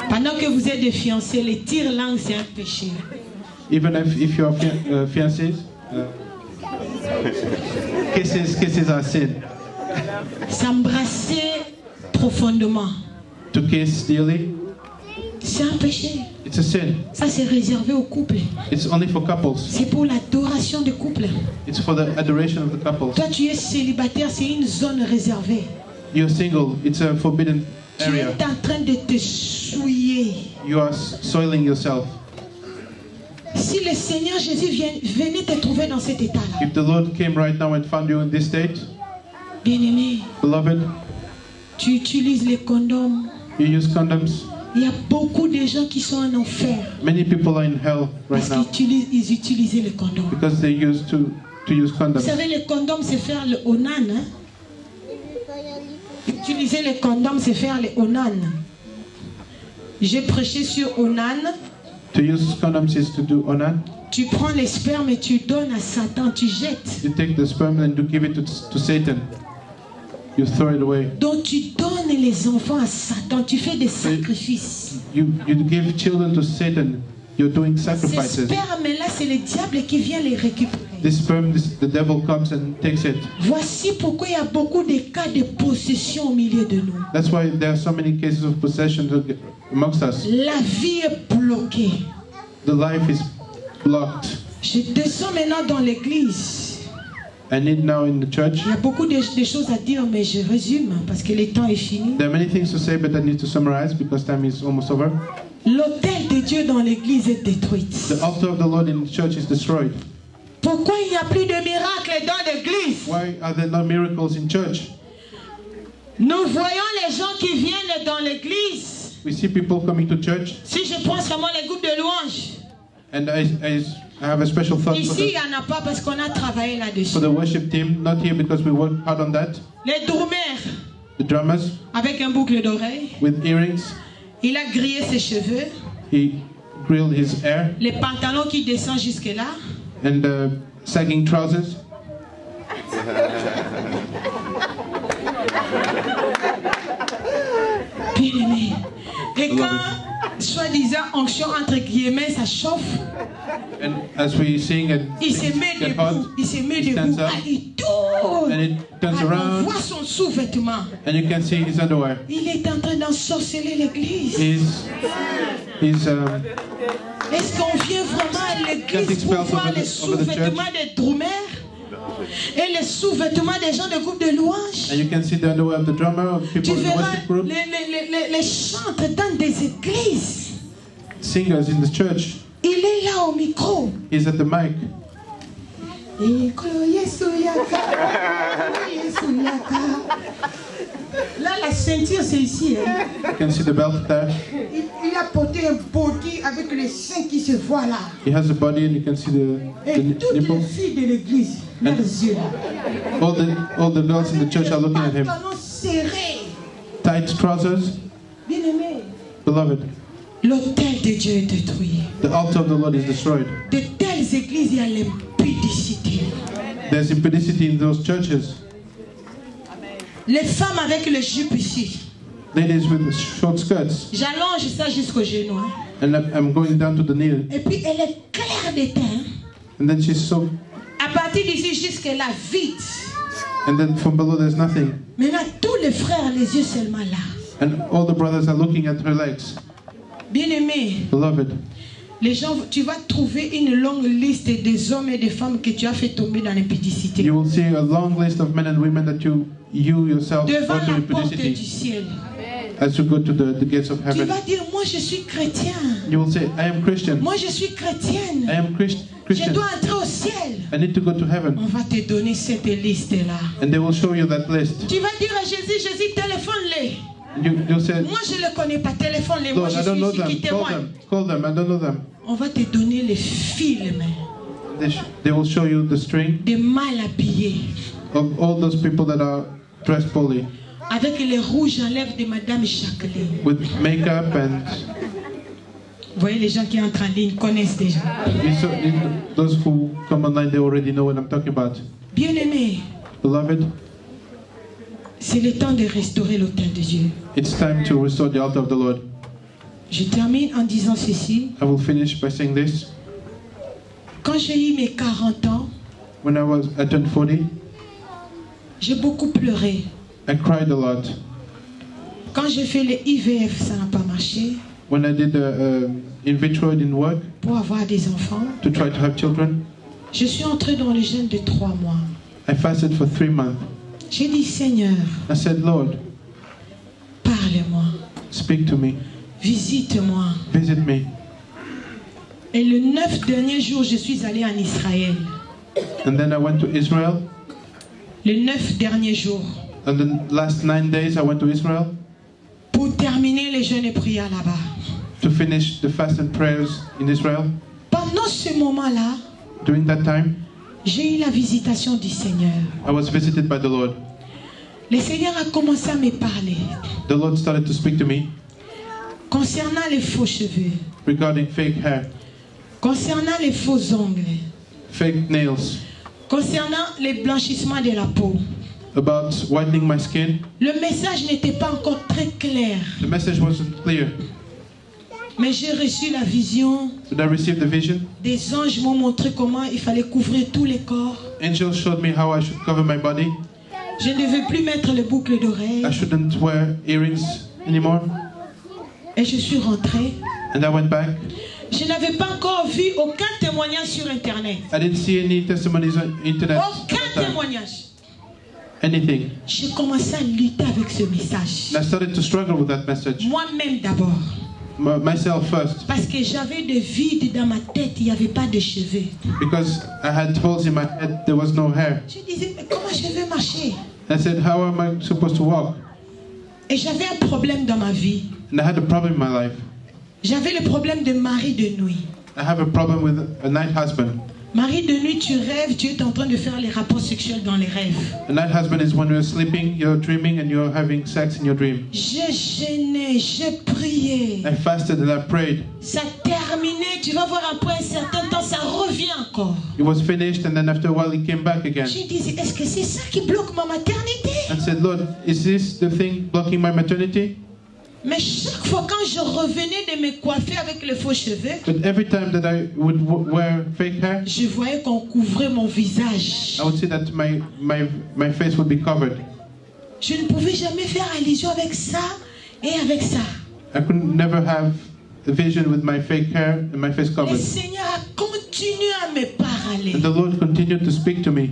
Pendant que vous êtes des fiancés, les tire-langues, c'est un péché. even if you're fiancés, kisses are sin. S'embrasser profondément, To kiss dearly, c'est un péché. it's a sin. Ça, c'est réservé au couple. It's only for couples. C'est pour l'adoration du couple. It's for the adoration of the couples. Toi, tu es célibataire, c'est une zone réservée. You're single, it's a forbidden Tu area. es en train de te souiller. You are soiling yourself. Si le Seigneur Jésus venait te trouver dans cet état-là, If the Lord came right now and found you in this state, bien-aimé, beloved, tu utilises les condoms. you use condoms. Il y a beaucoup de gens qui sont en enfer Many people are in hell right parce now qu'ils utilisaient les condoms. because they used to use Vous condoms. savez, les condoms, c'est faire le onan. Hein? Utiliser les condoms, c'est faire le onan. J'ai prêché sur onan. To use condoms is to do onan. Tu prends les spermes et tu donnes à Satan, tu jettes. You take the sperm and you give it to Satan. You throw it away. Donc tu donnes les enfants à Satan, tu fais des sacrifices. You give children to Satan. You're doing Ces sacrifices. spermes-là, c'est le diable qui vient les récupérer. This sperm, the devil comes and takes it. Voici pourquoi il y a beaucoup de cas de possession au milieu de nous. That's why there are so many cases of possession amongst us. La vie est bloquée. The life is blocked. Je descends maintenant dans l'église. I need now in the church. Il y a beaucoup de choses à dire, mais je résume parce que le temps est fini. There are many things to say, but I need to summarize because time is almost over. L'autel de Dieu dans l'église est détruit. The altar of the Lord in the church is destroyed. Pourquoi il n'y a plus de miracles dans l'église? Why are there no miracles in church? Nous voyons les gens qui viennent dans l'église. We see people coming to church, Si je prends seulement les groupes de louanges, and I have a special thought ici il n'y en a pas parce qu'on a travaillé là-dessus. for the worship team. Not here because we worked hard on that. Les drummers The drummers avec un boucle d'oreille, with earrings. il a grillé ses cheveux, He grilled his hair les pantalons qui descendent jusque là. and sagging trousers. Bien aimé. Et quand, soi-disant, onction entre guillemets, ça chauffe, And as we sing and il se met get debout, hot, il se met he stands debout, up, il tourne. and it turns On around, voit son sous-vêtement. and you can see his underwear. Il est en train d'ensorceler l'église. He's Est-ce qu'on vient vraiment à l'église Casting pour spells voir over les the sous-vêtements des drummers et les sous-vêtements des gens de groupe de louanges? and you can see the underwear of the drummer, of Tu people in the verras worship group, les chantres dans des églises. singers in the church. Il est là au micro. He's at the mic. Là, la ceinture, c'est ici. Hein. You can see the belt there. Il a porté un body avec les seins qui se voient là. He has a body, and you can see Et the toutes les nipples. filles de l'église, leurs yeux là. All the girls in the church are looking at him. Pantalons serrés. Tight trousers, Bien aimé. beloved. L'autel de Dieu est détruit. The altar of the Lord is destroyed. De telles églises, il y a l'impudicité. There's impudicity in those churches. Les femmes avec les jupes ici. Ladies with short skirts, J'allonge ça jusqu'au genou. Hein. and I'm going down to the knee. Et puis elle est claire de teint. And then she's so, À partir d'ici jusque là, vite. and then from below there's nothing. Maintenant, tous les frères, les yeux seulement là. And all the brothers are looking at her legs. Bien aimé, Beloved, les gens, tu vas trouver une longue liste des hommes et des femmes que tu as fait tomber dans l'impudicité. you will see a long list of men and women that you yourself Devant go to la porte du impudicity ciel. as you go to the gates of Tu heaven. vas dire, moi je suis chrétien. You will say, I am Christian. Moi je suis chrétienne. I am Je Christian. dois entrer au ciel. I need to go to heaven. On va te donner cette liste-là. And they will show you that list. Tu vas dire à Jésus, Jésus, téléphone-les. You'll say, Moi je ne les connais pas, téléphone-les. Moi Lord, je I don't know suis ici them. qui Call témoigne. them. Call them. I don't know them. On va te donner les films They will show you the string des mal habillés. of all those people that are dressed poorly Avec les rouges en lèvres de Madame Jacqueline. with makeup and Vous voyez, les gens qui entrent en ligne connaissent déjà. Those who come online, they already know what I'm talking about. Bien-aimés, Beloved, c'est le temps de restaurer l'autel de Dieu. it's time to restore the altar of the Lord. Je termine en disant ceci. I will finish by saying this. Quand j'ai eu mes 40 ans, When I turned 40, j'ai beaucoup pleuré. I cried a lot. Quand j'ai fait le IVF, ça n'a pas marché. When I did the in vitro, it didn't work, Pour avoir des enfants, to try to have children. je suis entrée dans le jeûne de 3 mois. I fasted for 3 months. J'ai dit, Seigneur, I said, Lord, parle-moi, speak to me, visite-moi. visit me. Et le 9 dernier jour, je suis allée en Israël. And then I went to Israel. Le 9 dernier jour, And the last 9 days, I went to Israel pour terminer les jeûnes et prières là-bas. to finish the fast and prayers in Israel. Pendant ce moment-là, During that time, j'ai eu la visitation du Seigneur. I was visited by the Lord. Le Seigneur a commencé à me parler The Lord started to speak to me concernant les faux cheveux, regarding fake hair, concernant les faux ongles, fake nails, concernant les blanchissements de la peau. about whitening my skin. Le message n'était pas encore très clair, The message wasn't clear, mais j'ai reçu la vision. but I received the vision. Des anges m'ont montré comment il fallait couvrir tous les corps. Angels showed me how I should cover my body. Je ne devais plus mettre les boucles d'oreilles. I shouldn't wear earrings anymore. Et je suis rentrée. And I went back. Je n'avais pas encore vu aucun témoignage sur Internet. I didn't see any testimonies on internet. Aucun at that time. témoignage. Anything. J'ai commencé à lutter avec ce message. And I started to struggle with that message. Moi-même d'abord. Myself first. Parce que j'avais des vides dans ma tête, il n'y avait pas de cheveux. Because I had holes in my head, there was no hair. Je disais, mais comment je vais marcher? I said, how am I supposed to walk? Et j'avais un problème dans ma vie. And I had a problem in my life. J'avais le problème de mari de nuit. I have a problem with a night husband. Mari de nuit, tu rêves, tu es en train de faire les rapports sexuels dans les rêves. A night husband is when you're sleeping, you're dreaming, and you're having sex in your dream. J'ai jeûné, j'ai prié. I fasted and I prayed. Ça terminé, tu vas voir après un certain temps, ça revient encore. It was finished, and then after a while, it came back again. J'ai dit, est-ce que c'est ça qui bloque ma maternité? I said, Lord, is this the thing blocking my maternity? Mais chaque fois quand je revenais de me coiffer avec les faux cheveux, But every time that I would wear fake hair, je voyais qu'on couvrait mon visage. I would see that my face would be covered. Je ne pouvais jamais faire allusion avec ça et avec ça. I could never have a vision with my fake hair and my face Le covered. Seigneur a continué à me parler. And the Lord continued to speak to me.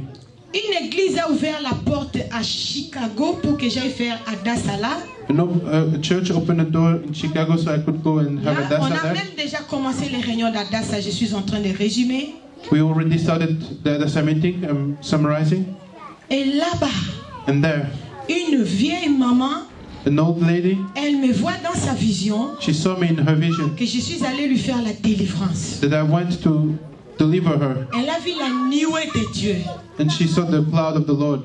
Une église a ouvert la porte à Chicago pour que j'aille faire Adasala. A church opened a door in Chicago so I could go and have Là, a on dasa a there. même déjà commencé les réunions d'Adassa. Je suis en train de résumer. We already started the dasa meeting. I'm summarizing. Et là-bas, And there, une vieille maman, an old lady, elle me voit dans sa vision she saw me in her vision que je suis allée lui faire la délivrance. that I went to deliver her. Elle a vu la nuée de Dieu. And she saw the cloud of the Lord.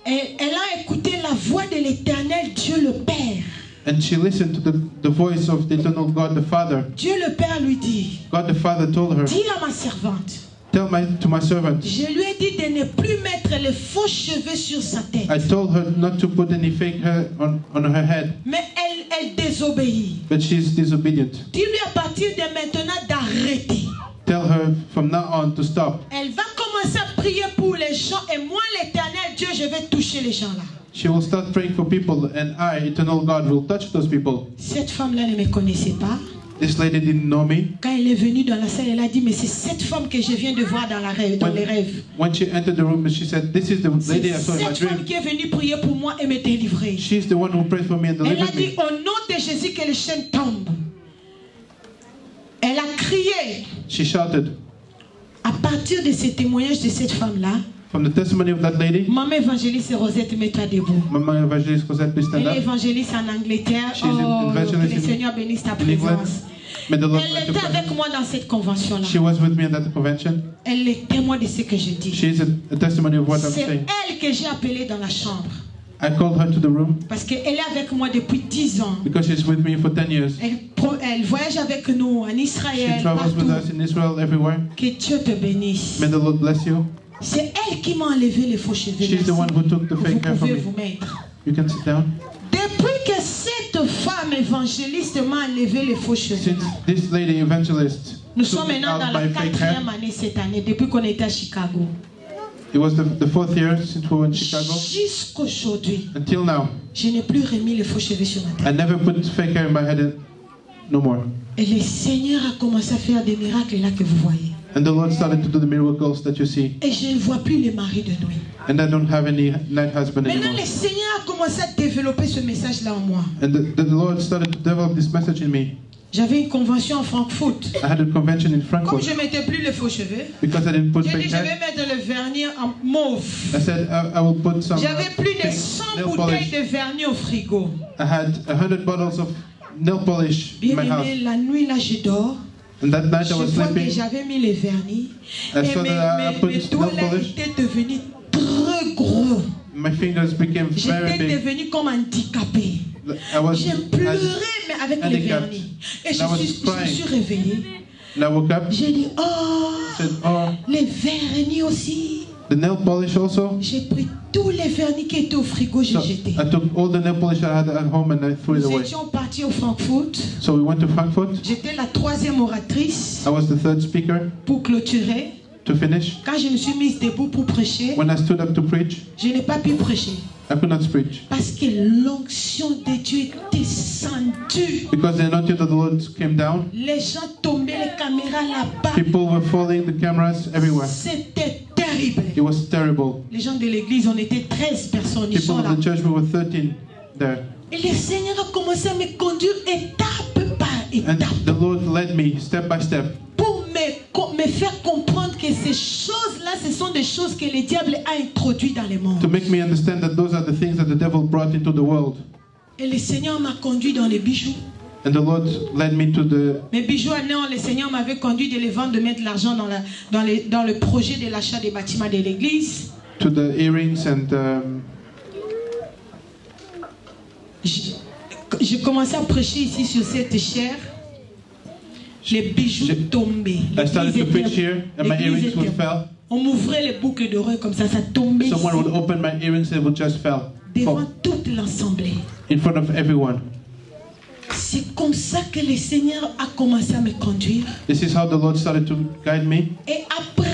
Et elle a écouté la voix de l'Éternel, Dieu le Père. And she listened to the voice of the eternal God the Father. Dieu le Père lui dit, God the Father told her, dis à ma servante, tell to my servant, je lui ai dit de ne plus mettre les faux cheveux sur sa tête. I told her not to put any fake hair on her head, Mais elle désobéit. but she's disobedient. Dis-lui à partir de maintenant d'arrêter. Tell her from now on to stop. Elle va commencer à prier pour les gens et moi, l'Éternel Dieu, je vais toucher les gens là. She will start praying for people, and I, eternal God, will touch those people. Cette femme-là ne me connaissait pas. This lady didn't know me. Quand elle est venue dans la salle, elle a dit, mais c'est cette femme que je viens de voir dans les rêves. When she entered the room, she said, this is the lady I C'est saw in my cette femme dream. qui est venue prier pour moi et me délivrer. She's the one who prayed for me and Elle a delivered dit, me. au nom de Jésus, que les chaînes tombent. Elle a crié. She shouted. À partir de ce témoignage de cette femme-là, From the testimony of that lady, maman évangéliste Rosette, mets-toi debout. Mama Evangelist Cosette, please Elle stand est up. évangéliste en Angleterre. She's an Que evangelist le Seigneur bénisse ta in England. présence. May the Lord Elle bless était you. avec moi dans cette convention-là. She was with me at that convention. Elle est témoin de ce que je dis. She is a testimony of what I'm C'est saying. elle que j'ai appelée dans la chambre. I called her to the room Parce qu'elle est avec moi depuis 10 ans. because she's with me for 10 years. Elle voyage avec nous en She Israël, travels with partout. us in Israel, everywhere. Que Dieu te bénisse. May the Lord bless you. C'est elle qui m'a enlevé les faux cheveux. She's the one who took the Vous fake hair from pouvez me. vous mettre. You can sit down. Depuis que cette femme évangéliste m'a enlevé les faux cheveux, Since this lady evangelist nous took sommes maintenant out dans la my fake hair, 4e année cette année, depuis qu'on était à Chicago. it was the 4th year since we were in Chicago. Jusqu'aujourd'hui, Until now, je n'ai plus remis les faux cheveux sur ma tête. I never put fake hair in my head no more. Et le Seigneur a commencé à faire des miracles là que vous voyez. And the Lord started to do the miracles that you see. Et je ne vois plus les maris de nuit. And I don't have any night husband Maintenant, anymore. le Seigneur a commencé à développer ce message-là en moi. And the Lord started to develop this message in me. J'avais une convention en Francfort. I had a convention in Comme Frankfurt je ne mettais plus les faux cheveux, because I didn't put j'ai dit fake je vais hair. mettre le vernis en mauve. I said I will put some J'avais plus de pink 100 nail bouteilles polish. de vernis au frigo. I had 100 bottles of nail polish in Bien my house. aimé, la nuit là je dors. And that night Je I was vois que sleeping. j'avais mis les vernis. I Et saw that I put mes doigts nail là polish. étaient devenus très gros. My fingers became very J'étais big. devenu comme handicapé. I was J'ai pleuré mais avec les handicapped. vernis. Et And I was je me crying. suis réveillée. And I woke up. J'ai dit, oh, Said, oh, les vernis aussi. the nail polish also. J'ai pris tous les vernis qui étaient au frigo, j'ai So jeté. I took all the nail polish I had at home and I threw it Nous away. étions partis au Francfort. So we went to Frankfurt. J'étais la 3e oratrice I was the 3rd speaker pour clôturer. to finish. Quand je me suis mise debout pour prêcher, When I stood up to preach, je n'ai pas pu prêcher. I could not preach Parce que l'onction de Dieu est descendue. because the anointing of the Lord came down. Les gens tombaient, les caméras là-bas. People were falling, the cameras everywhere. C'était terrible. It was terrible. Les gens de l'église, on était 13 personnes. Ils People sont là. of the church, we were 13 there. Et le Seigneur a commencé à me conduire étape par And étape the Lord led me step by step pour me faire comprendre que ces choses-là, ce sont des choses que le diable a introduites dans le monde. to make me understand that those are the things that the devil brought into the world. Et le Seigneur m'a conduit dans les bijoux. And the Lord led me to the Mes bijoux à néant, le Seigneur m'avait conduit de les vendre, de mettre l'argent dans le projet de l'achat des bâtiments de l'église. earrings and J'ai commencé à prêcher ici sur cette chaire. Les bijoux tombaient. I started to preach here and my l'église earrings would était- fell. On m'ouvrait les boucles d'oreilles comme ça tombait Someone ici, would open my earrings and it would just devant fall toute l'assemblée. in front of everyone. C'est comme ça que le Seigneur a commencé à me conduire. This is how the Lord started to guide me. Et après,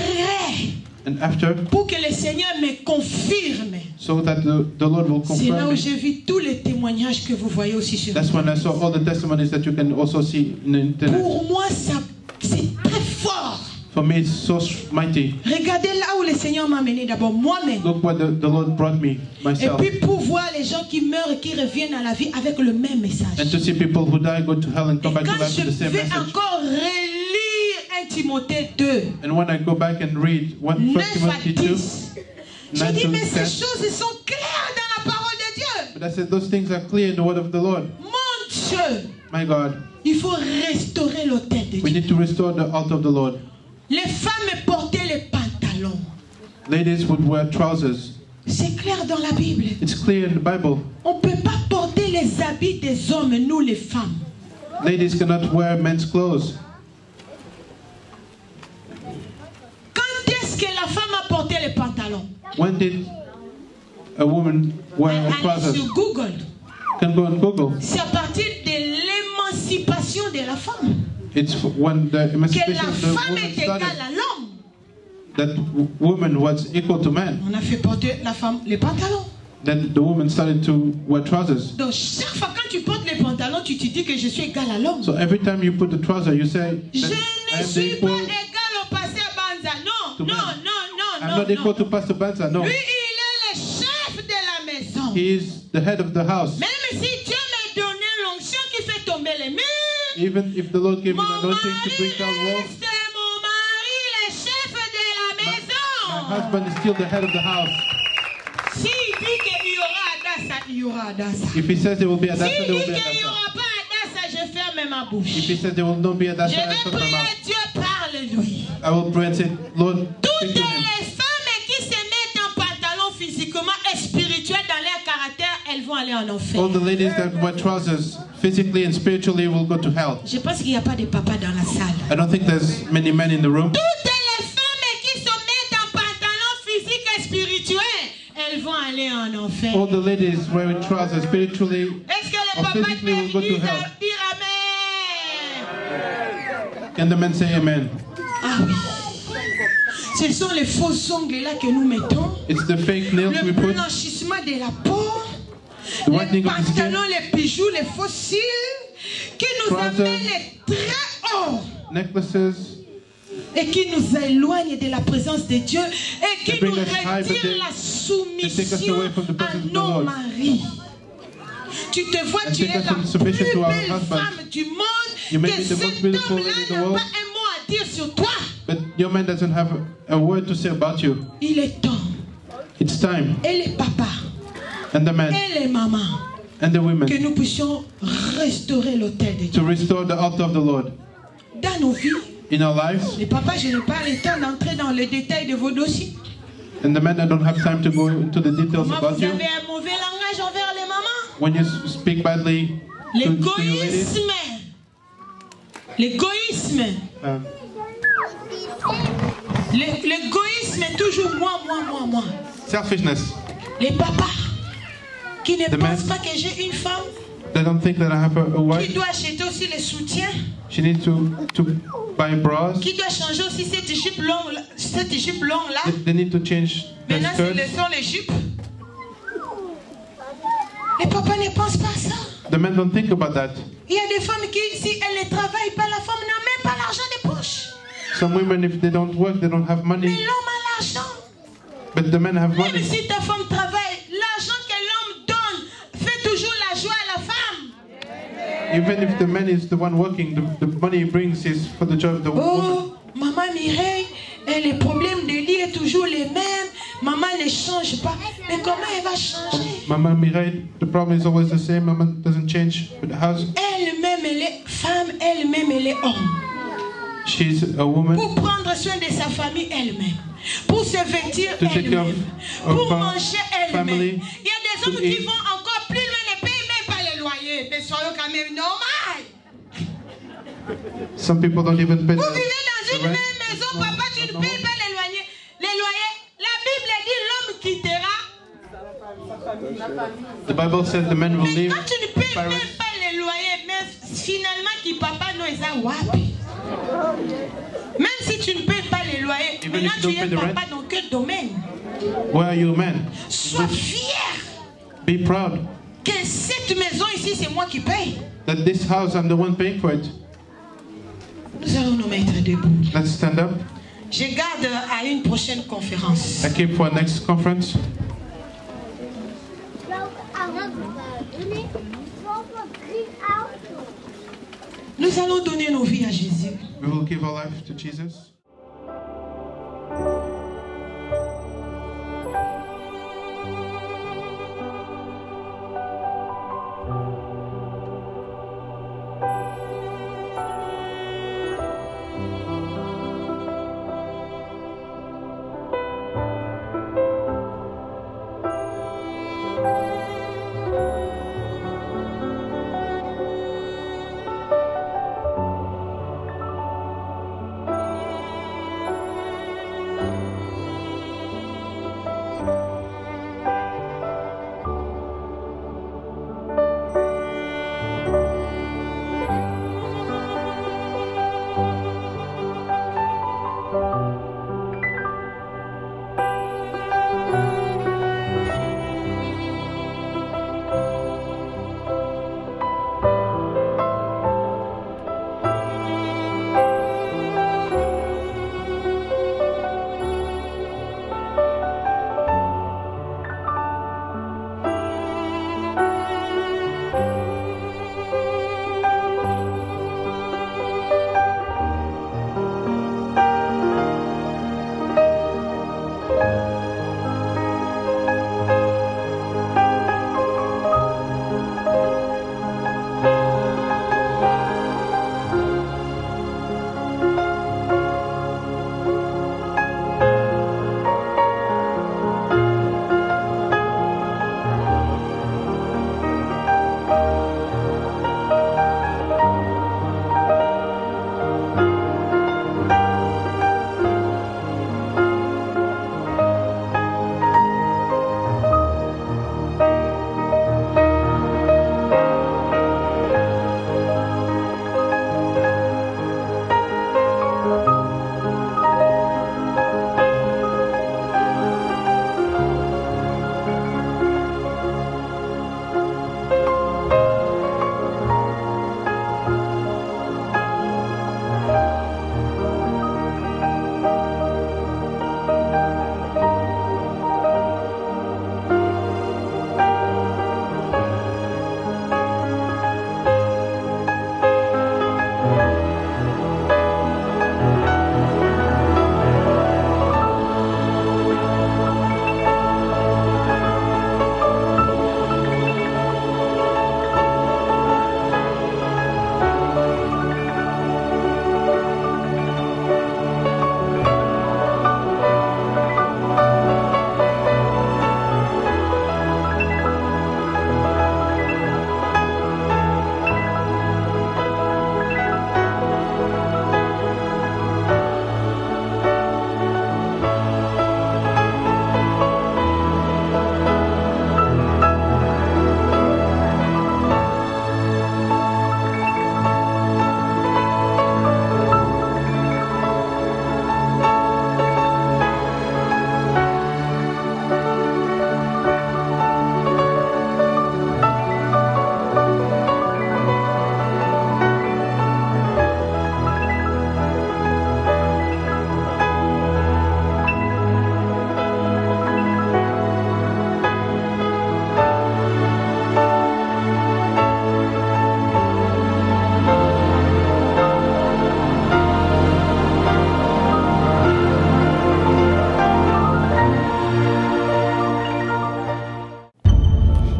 And after, pour que le Seigneur me confirme, so that the Lord will c'est là confirm où me. j'ai vu tous les témoignages que vous voyez aussi sur That's when I saw all the testimonies that you can also see in the internet. Pour moi, c'est très fort. For me, it's so mighty. Regardez là où le Seigneur m'a mené d'abord moi-même. Look what the Lord brought me, Et myself. puis pour voir les gens qui meurent et qui reviennent à la vie avec le même message. And to see people who die, go to hell and Et come back to quand life je with the same vais message. encore relire 1 Timothée 2, And when I go back and read 1 9 à Timothy 2, 10, je 9 dis to mais ces 10, choses sont claires dans la parole de Dieu. but I said those things are clear in the word of the Lord. Mon Dieu, My God, il faut restaurer l'autel de we Dieu. need to restore the altar of the Lord. Les femmes portaient les pantalons. Ladies would wear trousers. C'est clair dans la Bible. It's clear in the Bible. On ne peut pas porter les habits des hommes, nous les femmes. Ladies cannot wear men's clothes. Quand est-ce que la femme a porté les pantalons? When did a woman wear Allez trousers? sur Google. You can go on Google. C'est à partir de l'émancipation de la femme It's when the que emancipation la of the femme woman est égale started à l'homme. that woman was equal to man. On a fait porter la femme les pantalons. Then the woman started to wear trousers. Donc chaque fois quand tu portes les pantalons, tu te dis que je suis égal à l'homme. So every time you put the trouser, you say Je that I ne am the suis pas equal. égal au pasteur Banza. Non, To non, man. non, I'm non, not equal non. to Pastor Banza. No, Lui, il est le chef de la maison. he is the head of the house. Même si Dieu m'a donné l'onction qui fait tomber les murs, Even if the Lord gave me mon an anointing to mari bring down walls, reste mon mari, le chef de la my maison. husband is still the head of the house. S'il dit qu'il y aura Adassa, il y aura Adassa. If he says there will be a Adassa, S'il there dit will be qu'il n'y a aura Adassa. pas Adassa, je ferme ma If bouche. he says there will not be a Je Adassa, I vais shut my prier mouth. Dieu, parle-lui. I will pray and say, Lord, Toutes speak to him. les femmes qui se mettent en pantalon physiquement et spirituel dans leur caractère elles vont aller en enfer. All the ladies that wear trousers, physically and spiritually, will go to hell. Je pense qu'il n'y a pas de papa dans la salle. I don't think there's many men in the room. Toutes les femmes qui se mettent en pantalon physique et spirituel, elles vont aller en enfer. All the ladies wearing trousers, spiritually Est-ce que les or papas physically, will go to peuvent hell. dire amen? Can the men say amen? Ah oui. Ce sont les faux ongles là que nous mettons. It's the fake nails Le we put, blanchissement de la peau. the Les whitening of the skin, pantalons, les bijoux, les fossiles qui nous Trousers. amènent très haut necklaces, et qui nous éloignent de la présence de Dieu et They qui nous bring us high, but retirent they- la they take us soumission away from the à presence of the nos Lord. maris. Tu te vois, And tu es take us la in submission plus to our belle husbands. femme du monde, You may que be the most cet beautiful homme-là lady in the n'a world. pas un mot à dire sur toi. but your man doesn't have a word to say about you. Il est temps. It's time, Et les papas, and the men, et les mamans, and the women, que nous puissions restaurer l'autel de Dieu. to restore the altar of the Lord Dans nos vies, in our lives. les papas, je n'ai pas le temps d'entrer dans les détails de vos dossiers. And the men, I don't have time to go into the details Comment about vous you. avez un mauvais langage envers les mamans? When you speak badly to your ladies, L'égoïsme. L'égoïsme. L'égoïsme est toujours moi. selfishness. Les papas qui ne The pensent men- pas que j'ai une femme They don't think that I have a qui wife. doit acheter aussi les soutiens, She needs to buy bras. qui doit changer aussi cette jupe longue là. They need to change their Maintenant, ce skirts. sont les jupes. Les papas ne pensent pas à ça. The men don't think about that. Il y a des femmes qui, si elles ne travaillent pas, la femme n'a même pas l'argent des poches. Some women, if they don't work, they don't have Mais money. l'homme a l'argent. But the men have Même money. si ta femme travaille, l'argent que l'homme donne fait toujours la joie à la femme. Even if the man is the one working, the money he brings is for the joy of the woman. Oh, maman Mireille, et les problèmes de lit est toujours les mêmes. Maman ne change pas. Mais comment elle va changer? Mama Mirai, the problem is always the same. Mama doesn't change. But how's Elle-même, elle est femme, elle-même, elle est homme. she's a woman Pour prendre soin de sa famille elle-même. Pour se vêtir to take care elle-même. of Pour her manger elle-même. family, Il y a des to hommes qui eat. vont encore plus loin, ne payent même pas les loyers. Mais soyons quand même normal. Some people don't even pay Vous the vivez dans une rent. même maison, papa, tu ne payes pas les loyers. Les loyers, la Bible dit l'homme quittera. The Bible says the man will Mais leave quand tu ne payes parents. même pas les loyers, mais finalement, qui papa nous est à wapi. Même si tu ne payes pas les loyers, Even maintenant if you tu don't es pay the papa rent. dans quel domaine? Where are you, man? Sois fier Be proud que cette maison ici, c'est moi qui paye. that this house, I'm the one paying for it. Nous allons nous mettre debout. Let's stand up. Je garde à une prochaine conférence. I keep for next conference. Nous allons donner nos vies à Jésus. We will give our life to Jesus.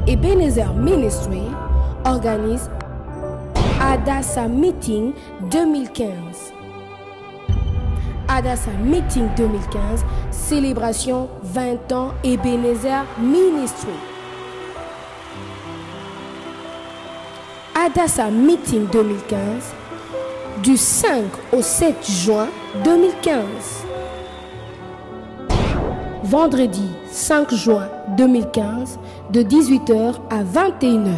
Ebenezer Ministry organise Adassa Meeting 2015. Adassa Meeting 2015, célébration 20 ans Ebenezer Ministry. Adassa Meeting 2015, du 5 au 7 juin 2015. Vendredi 5 juin 2015, de 18h à 21h.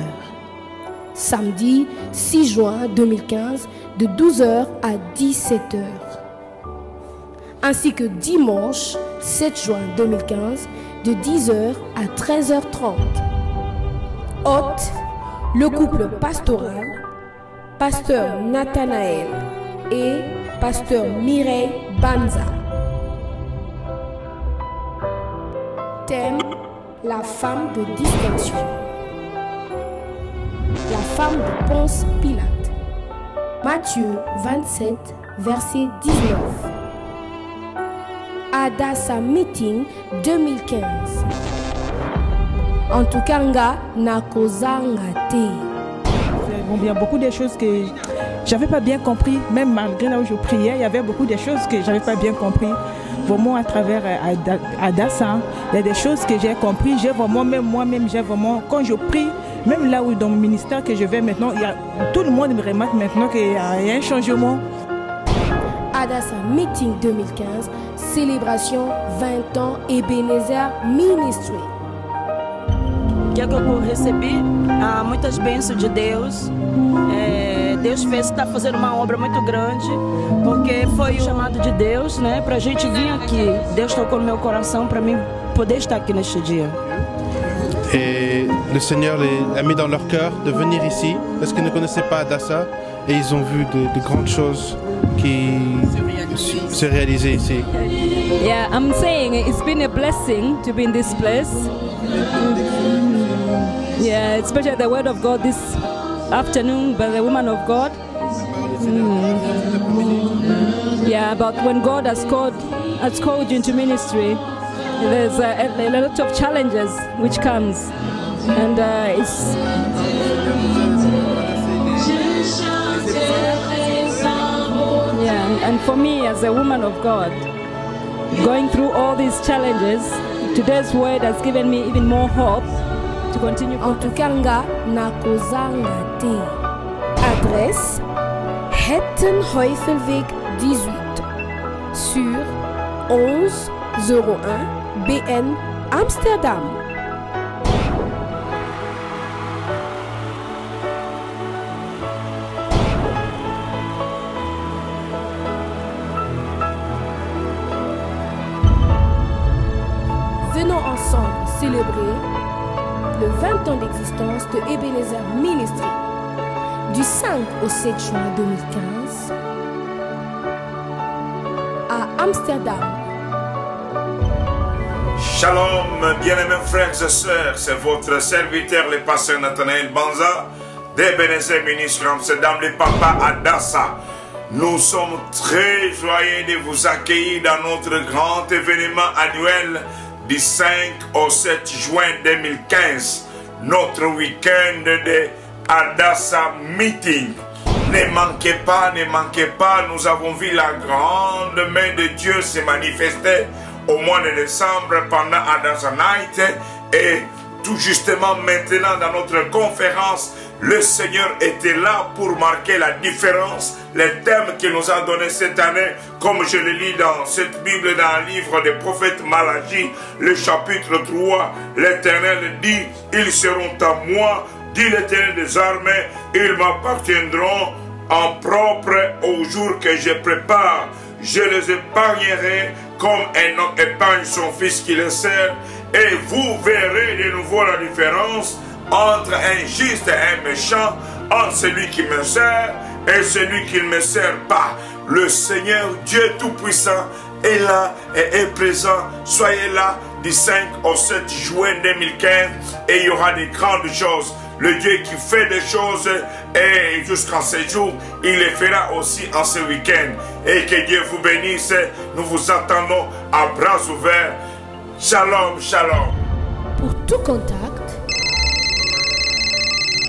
Samedi 6 juin 2015, de 12h à 17h. Ainsi que dimanche 7 juin 2015, de 10h à 13h30. Hôte, le couple pastoral, pasteur Nathanaël et pasteur Mireille Banza. Thème, la femme de distinction. La femme de Ponce Pilate. Matthieu 27, verset 19. Adassa Meeting 2015. En tout cas, nakozanga te. Bon, il y a beaucoup de choses que j'avais pas bien compris, même malgré là où je priais, il y avait beaucoup de choses que j'avais pas bien compris. Vraiment à travers Adassa, il y a des choses que j'ai compris. J'ai vraiment, même moi-même, j'ai vraiment, quand je prie, même là où dans mon ministère que je vais maintenant, tout le monde me remarque maintenant qu'il y a un changement. Adassa Meeting 2015, célébration 20 ans Ebenezer Ministry. Que eu recebi muitas bênçãos de Deus. Deus está fazendo uma obra muito grande, porque foi o chamado de Deus, né, para a gente vir aqui. Deus tocou no meu coração para mim poder estar aqui neste dia. Et le Seigneur a mis dans leur cœur de venir ici parce qu'ils ne connaissaient pas Adassa et ils ont vu de grandes choses qui se réaliser ici. Yeah, I'm saying it's been a blessing to be in this place. Yeah, especially the word of God this afternoon by the woman of God. Yeah, about when God has called you into ministry, there's a lot of challenges which comes, and it's. Yeah, and for me as a woman of God, going through all these challenges, today's word has given me even more hope to continue. En tout cas, nakozanga te. Adresse Hettenheuvelweg 18 sur 1101 BN Amsterdam. Venons ensemble célébrer le 20 ans d'existence de Ebenezer Ministry du 5 au 7 juin 2015 à Amsterdam. Shalom, bien-aimés frères et sœurs, c'est votre serviteur, le pasteur Nathanaël Banza, d'Ebenezer Ministry Amsterdam, le papa Adassa. Nous sommes très joyeux de vous accueillir dans notre grand événement annuel du 5 au 7 juin 2015, notre week-end de Adassa Meeting. Ne manquez pas, nous avons vu la grande main de Dieu se manifester au mois de décembre pendant Adassa Night, et tout justement maintenant dans notre conférence, le Seigneur était là pour marquer la différence. Les thèmes qu'il nous a donnés cette année, comme je le lis dans cette Bible, dans le livre des prophètes Malachie, le chapitre 3, l'Éternel dit, ils seront à moi, dit l'Éternel des armées, ils m'appartiendront en propre au jour que je prépare. Je les épargnerai comme un homme épargne son fils qui le sert, et vous verrez de nouveau la différence entre un juste et un méchant, entre celui qui me sert et celui qui ne me sert pas. Le Seigneur Dieu Tout-Puissant est là et est présent. Soyez là du 5 au 7 juin 2015 et il y aura des grandes choses. Le Dieu qui fait des choses et jusqu'en ce jour, il les fera aussi en ce week-end. Et que Dieu vous bénisse. Nous vous attendons à bras ouverts. Shalom, shalom. Pour tout contact,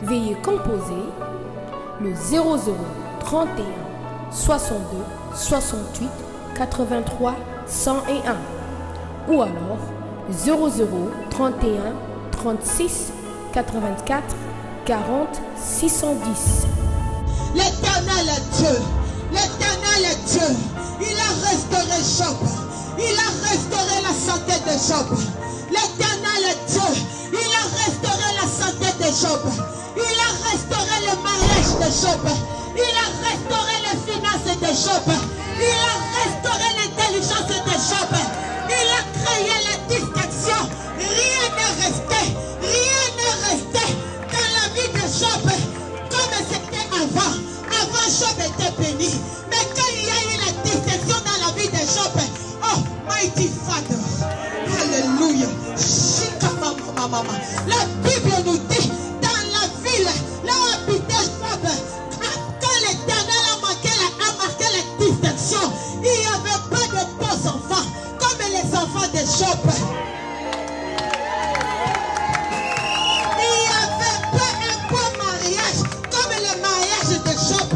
veuillez composer le 00 31 62 68 83 101 ou alors 00 31 36 84 40 610. L'Éternel est Dieu. L'Éternel est Dieu. Il a restauré Job. Il a restauré la santé de Job. L'Éternel est Dieu. Il a restauré la santé de Job. Il a restauré le mariage de Job. Il a restauré les finances de Job. Il a restauré l'intelligence de Job. Il a créé la distraction. Rien n'est resté. Rien n'est resté dans la vie de Job comme c'était avant. Avant, Job était béni. Mais quand il y a eu la distraction dans la vie de Job, oh, mighty Father. Alléluia. La Bible nous dit, dans la ville, là où habitait Job, quand l'Éternel a marqué la distraction, il n'y avait pas de beaux enfants, comme les enfants de Job. Il n'y avait pas un beau mariage, comme le mariage de Job.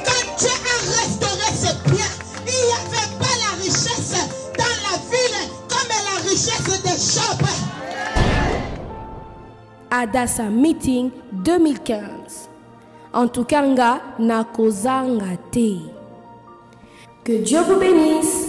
Quand Dieu a restauré ses biens, il n'y avait pas la richesse dans la ville, comme la richesse de Job. Adassa Meeting 2015. En tout cas, nga na kozanga te. Que Dieu vous bénisse.